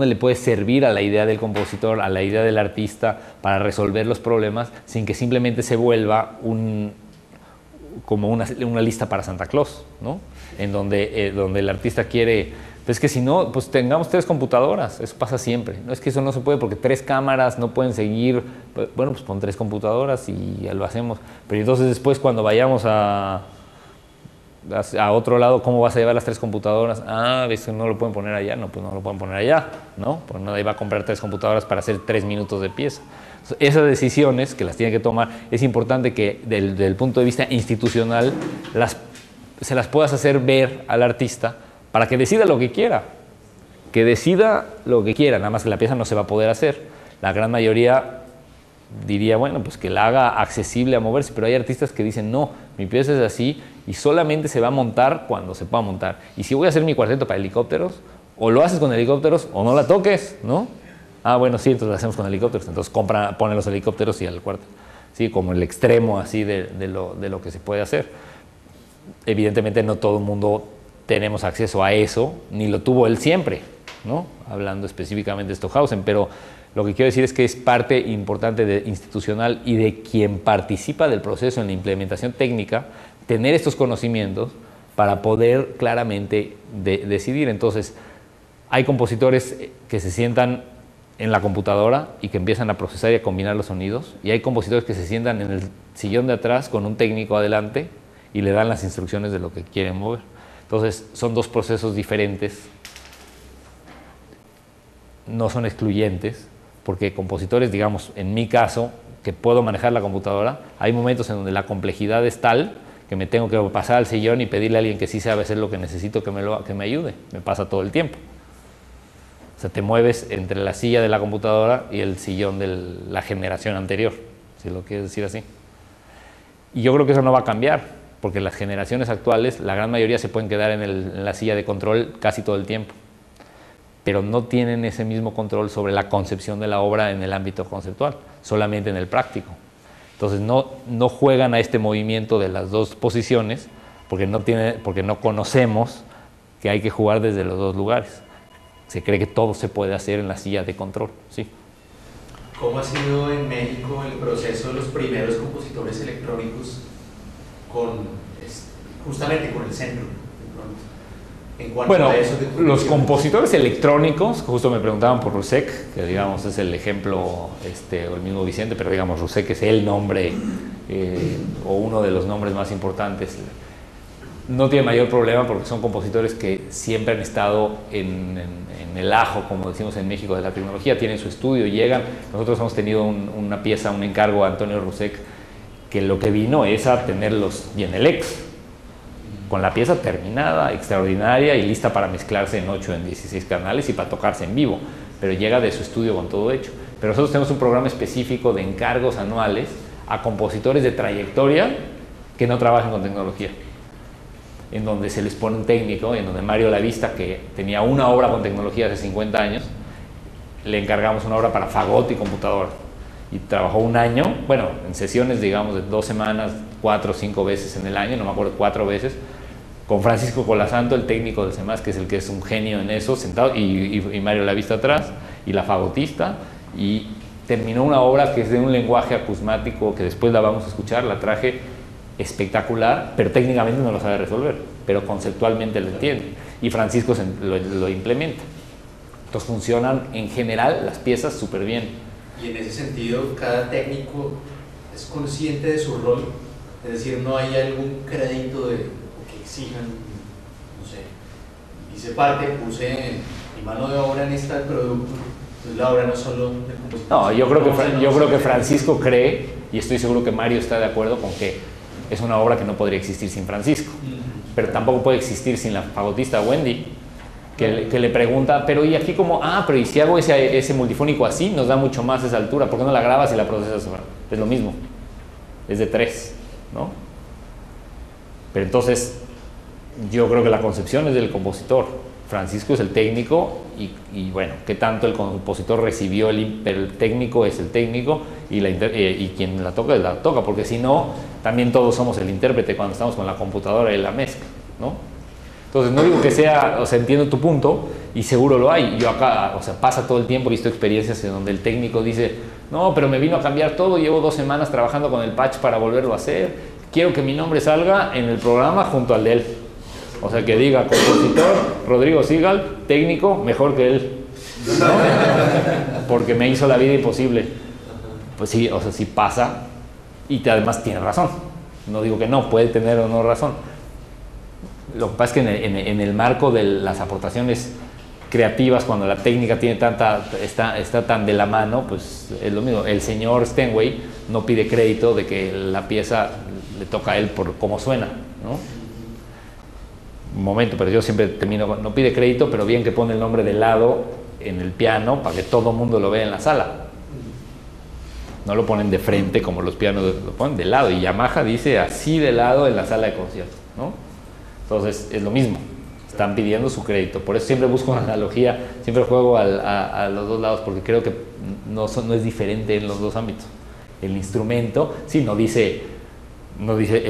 le puede servir a la idea del compositor, a la idea del artista, para resolver los problemas, sin que simplemente se vuelva como una lista para Santa Claus, ¿no? En donde el artista quiere, pues que si no, pues tengamos 3 computadoras, eso pasa siempre, no es que eso no se puede porque 3 cámaras no pueden seguir, bueno, pues pon 3 computadoras y ya lo hacemos, pero entonces después cuando vayamos a otro lado, ¿cómo vas a llevar las 3 computadoras? Ah, ves que no lo pueden poner allá, no, pues no lo pueden poner allá, ¿no? Pues nadie va a comprar 3 computadoras para hacer 3 minutos de pieza. Esas decisiones que las tiene que tomar, es importante que desde el punto de vista institucional se las puedas hacer ver al artista para que decida lo que quiera. Que decida lo que quiera, nada más que la pieza no se va a poder hacer. La gran mayoría diría, bueno, pues que la haga accesible a moverse, pero hay artistas que dicen, no, mi pieza es así y solamente se va a montar cuando se pueda montar. Y si voy a hacer mi cuarteto para helicópteros, o lo haces con helicópteros o no la toques, ¿no? Ah, bueno, sí, entonces lo hacemos con helicópteros. Entonces pone los helicópteros y al cuarto. Sí, como el extremo así de lo que se puede hacer. Evidentemente no todo el mundo tenemos acceso a eso, ni lo tuvo él siempre, ¿no? Hablando específicamente de Stockhausen, pero lo que quiero decir es que es parte importante institucional y de quien participa del proceso en la implementación técnica, tener estos conocimientos para poder claramente decidir. Entonces, hay compositores que se sientan en la computadora y que empiezan a procesar y a combinar los sonidos, y hay compositores que se sientan en el sillón de atrás con un técnico adelante y le dan las instrucciones de lo que quieren mover. Entonces, son dos procesos diferentes, no son excluyentes, porque compositores, digamos, en mi caso, que puedo manejar la computadora, hay momentos en donde la complejidad es tal que me tengo que pasar al sillón y pedirle a alguien que sí sabe hacer lo que necesito que me ayude. Me pasa todo el tiempo. O sea, te mueves entre la silla de la computadora y el sillón de la generación anterior, si lo quieres decir así. Y yo creo que eso no va a cambiar, porque las generaciones actuales, la gran mayoría se pueden quedar en la silla de control casi todo el tiempo, pero no tienen ese mismo control sobre la concepción de la obra en el ámbito conceptual, solamente en el práctico. Entonces no juegan a este movimiento de las dos posiciones porque no conocemos que hay que jugar desde los dos lugares. Se cree que todo se puede hacer en la silla de control, ¿sí? ¿Cómo ha sido en México el proceso de los primeros compositores electrónicos justamente con el centro? En cuanto bueno, a eso los compositores electrónicos, justo me preguntaban por Rusek, que digamos es el ejemplo, o el mismo Vicente, pero digamos Rusek es el nombre o uno de los nombres más importantes. No tiene mayor problema porque son compositores que siempre han estado en el ajo, como decimos en México, de la tecnología, tienen su estudio, llegan. Nosotros hemos tenido una pieza, un encargo a Antonio Rusek, que lo que vino es a tener los Genelecs, con la pieza terminada, extraordinaria y lista para mezclarse en 8, en 16 canales y para tocarse en vivo, pero llega de su estudio con todo hecho. Pero nosotros tenemos un programa específico de encargos anuales a compositores de trayectoria que no trabajan con tecnología, en donde se les pone un técnico, en donde Mario Lavista, que tenía una obra con tecnología hace 50 años, le encargamos una obra para fagot y computadora. Y trabajó un año, bueno, en sesiones, digamos, de 2 semanas, 4 o 5 veces en el año, no me acuerdo, 4 veces, con Francisco Colasanto, el técnico del CEMAS, que es el que es un genio en eso, sentado, y Mario Lavista atrás, y la fagotista, y terminó una obra que es de un lenguaje acusmático que después la vamos a escuchar, la traje espectacular, pero técnicamente no lo sabe resolver, pero conceptualmente lo entiende, y Francisco lo implementa. Entonces funcionan en general las piezas súper bien. Y en ese sentido, cada técnico es consciente de su rol, es decir, no hay algún crédito o que exijan, no sé, hice parte, puse mi mano de obra en este producto, entonces la obra no es solo del compositor. No, yo creo que Francisco cree, y estoy seguro que Mario está de acuerdo con que es una obra que no podría existir sin Francisco, pero tampoco puede existir sin la fagotista Wendy, que le pregunta, pero y aquí como, pero y si hago ese multifónico así, nos da mucho más esa altura, ¿por qué no la grabas y la procesas? Es lo mismo, es de 3, ¿no? Pero entonces, yo creo que la concepción es del compositor, Francisco es el técnico, y bueno, ¿qué tanto el compositor recibió? Pero el técnico es el técnico, y quien la toca, porque si no, también todos somos el intérprete cuando estamos con la computadora y la mezcla, ¿no? Entonces, no digo que sea, o sea, entiendo tu punto, y seguro lo hay. Yo acá, o sea, pasa todo el tiempo, he visto experiencias en donde el técnico dice, no, pero me vino a cambiar todo, llevo 2 semanas trabajando con el patch para volverlo a hacer, quiero que mi nombre salga en el programa junto al de él. O sea, que diga, compositor, Rodrigo Sigal, técnico, mejor que él, ¿no? Porque me hizo la vida imposible. Pues sí, o sea, sí pasa, y además tiene razón. No digo que no, puede tener o no razón. Lo que pasa es que en el marco de las aportaciones creativas, cuando la técnica está tan de la mano, pues es lo mismo. El señor Steinway no pide crédito de que la pieza le toca a él por cómo suena, ¿no? Un momento, pero yo siempre termino, no pide crédito, pero bien que pone el nombre de lado en el piano para que todo el mundo lo vea en la sala. No lo ponen de frente como los pianos, lo ponen de lado, y Yamaha dice así de lado en la sala de conciertos. ¿no? Entonces es lo mismo, están pidiendo su crédito. Por eso siempre busco una analogía, siempre juego a los dos lados, porque creo que no es diferente en los dos ámbitos. El instrumento, sí, no dice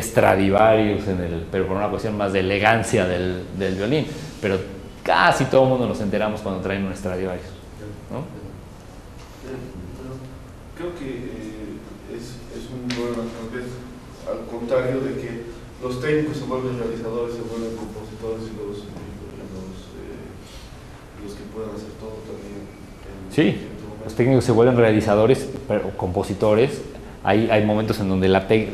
Stradivarius, pero por una cuestión más de elegancia del violín, pero casi todo el mundo nos enteramos cuando traen un Stradivarius, ¿no? Creo que es un problema, tal vez al contrario de que los técnicos se vuelven realizadores, se vuelven compositores y los que puedan hacer todo también. Sí, los técnicos se vuelven realizadores, pero compositores. Hay momentos en donde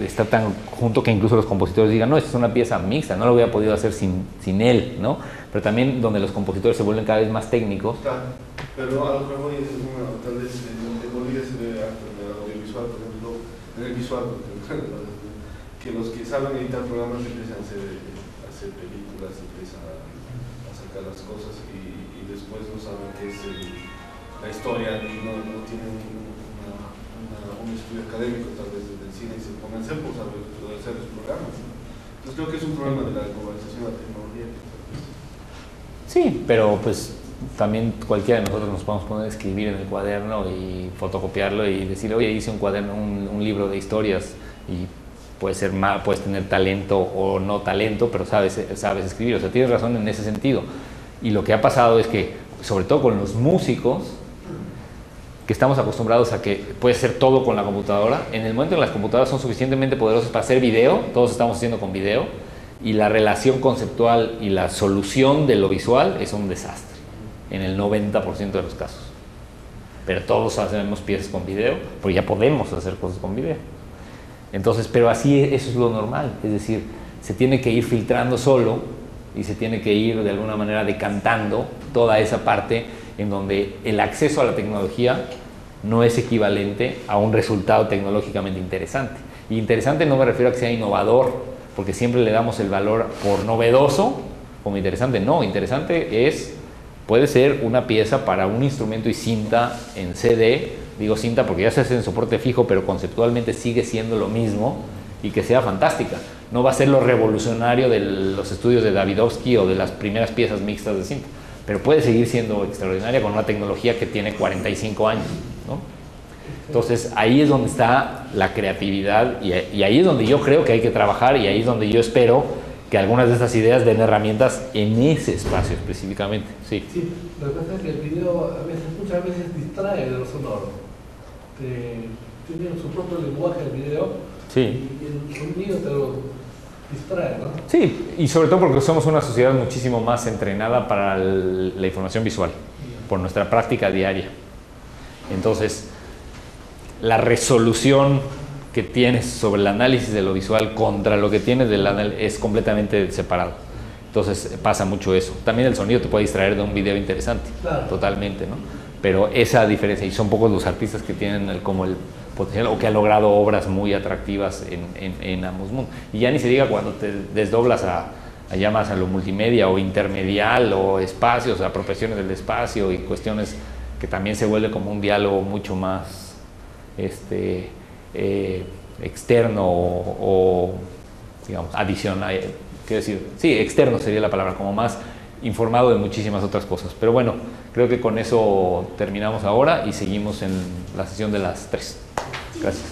está tan junto que incluso los compositores digan, no, esta es una pieza mixta, no lo hubiera podido hacer sin él, ¿no? Pero también donde los compositores se vuelven cada vez más técnicos. Está, pero a lo que voy es tal vez en Bolivia se ve en el audiovisual, por ejemplo, en el visual, que los que saben editar programas empiezan a hacer películas, empiezan a sacar las cosas y después no saben qué es la historia y no tienen un estudio académico tal vez del cine y se ponen a hacer los programas. Entonces creo que es un problema de la globalización de la tecnología. Sí, pero pues también cualquiera de nosotros nos podemos poner a escribir en el cuaderno y fotocopiarlo y decir, oye, hice un cuaderno, un libro de historias, y puedes tener talento o no talento, pero sabes escribir. O sea, tienes razón en ese sentido. Y lo que ha pasado es que, sobre todo con los músicos, que estamos acostumbrados a que puede ser todo con la computadora, en el momento en que las computadoras son suficientemente poderosas para hacer video, todos estamos haciendo con video, y la relación conceptual y la solución de lo visual es un desastre, en el 90% de los casos. Pero todos hacemos piezas con video, porque ya podemos hacer cosas con video. Entonces, pero así eso es lo normal, es decir, se tiene que ir filtrando solo y se tiene que ir de alguna manera decantando toda esa parte en donde el acceso a la tecnología no es equivalente a un resultado tecnológicamente interesante. Y interesante no me refiero a que sea innovador, porque siempre le damos el valor por novedoso como interesante. No, interesante puede ser una pieza para un instrumento y cinta en CD, digo cinta porque ya se hace en soporte fijo, pero conceptualmente sigue siendo lo mismo, y que sea fantástica. No va a ser lo revolucionario de los estudios de Davidovsky o de las primeras piezas mixtas de cinta, pero puede seguir siendo extraordinaria con una tecnología que tiene 45 años, ¿no? Entonces ahí es donde está la creatividad y ahí es donde yo creo que hay que trabajar, y ahí es donde yo espero que algunas de estas ideas den herramientas en ese espacio específicamente. Sí. Sí, lo que pasa es que el video muchas veces distrae de lo sonoro. Tiene su propio lenguaje el video, sí, y el sonido te lo distrae, ¿no? Sí, y sobre todo porque somos una sociedad muchísimo más entrenada para la información visual, por nuestra práctica diaria. Entonces, la resolución que tienes sobre el análisis de lo visual contra lo que tienes del análisis es completamente separado. Entonces pasa mucho eso. También el sonido te puede distraer de un video interesante, claro, totalmente, ¿no? Pero esa diferencia, y son pocos los artistas que tienen como el potencial o que han logrado obras muy atractivas en ambos mundos. Y ya ni se diga cuando te desdoblas allá más a lo multimedia o intermedial o espacios, apropiaciones del espacio y cuestiones que también se vuelve como un diálogo mucho más externo o digamos adicional, quiero decir, sí, externo sería la palabra, como más informado de muchísimas otras cosas. Pero bueno, creo que con eso terminamos ahora y seguimos en la sesión de las 3. Gracias.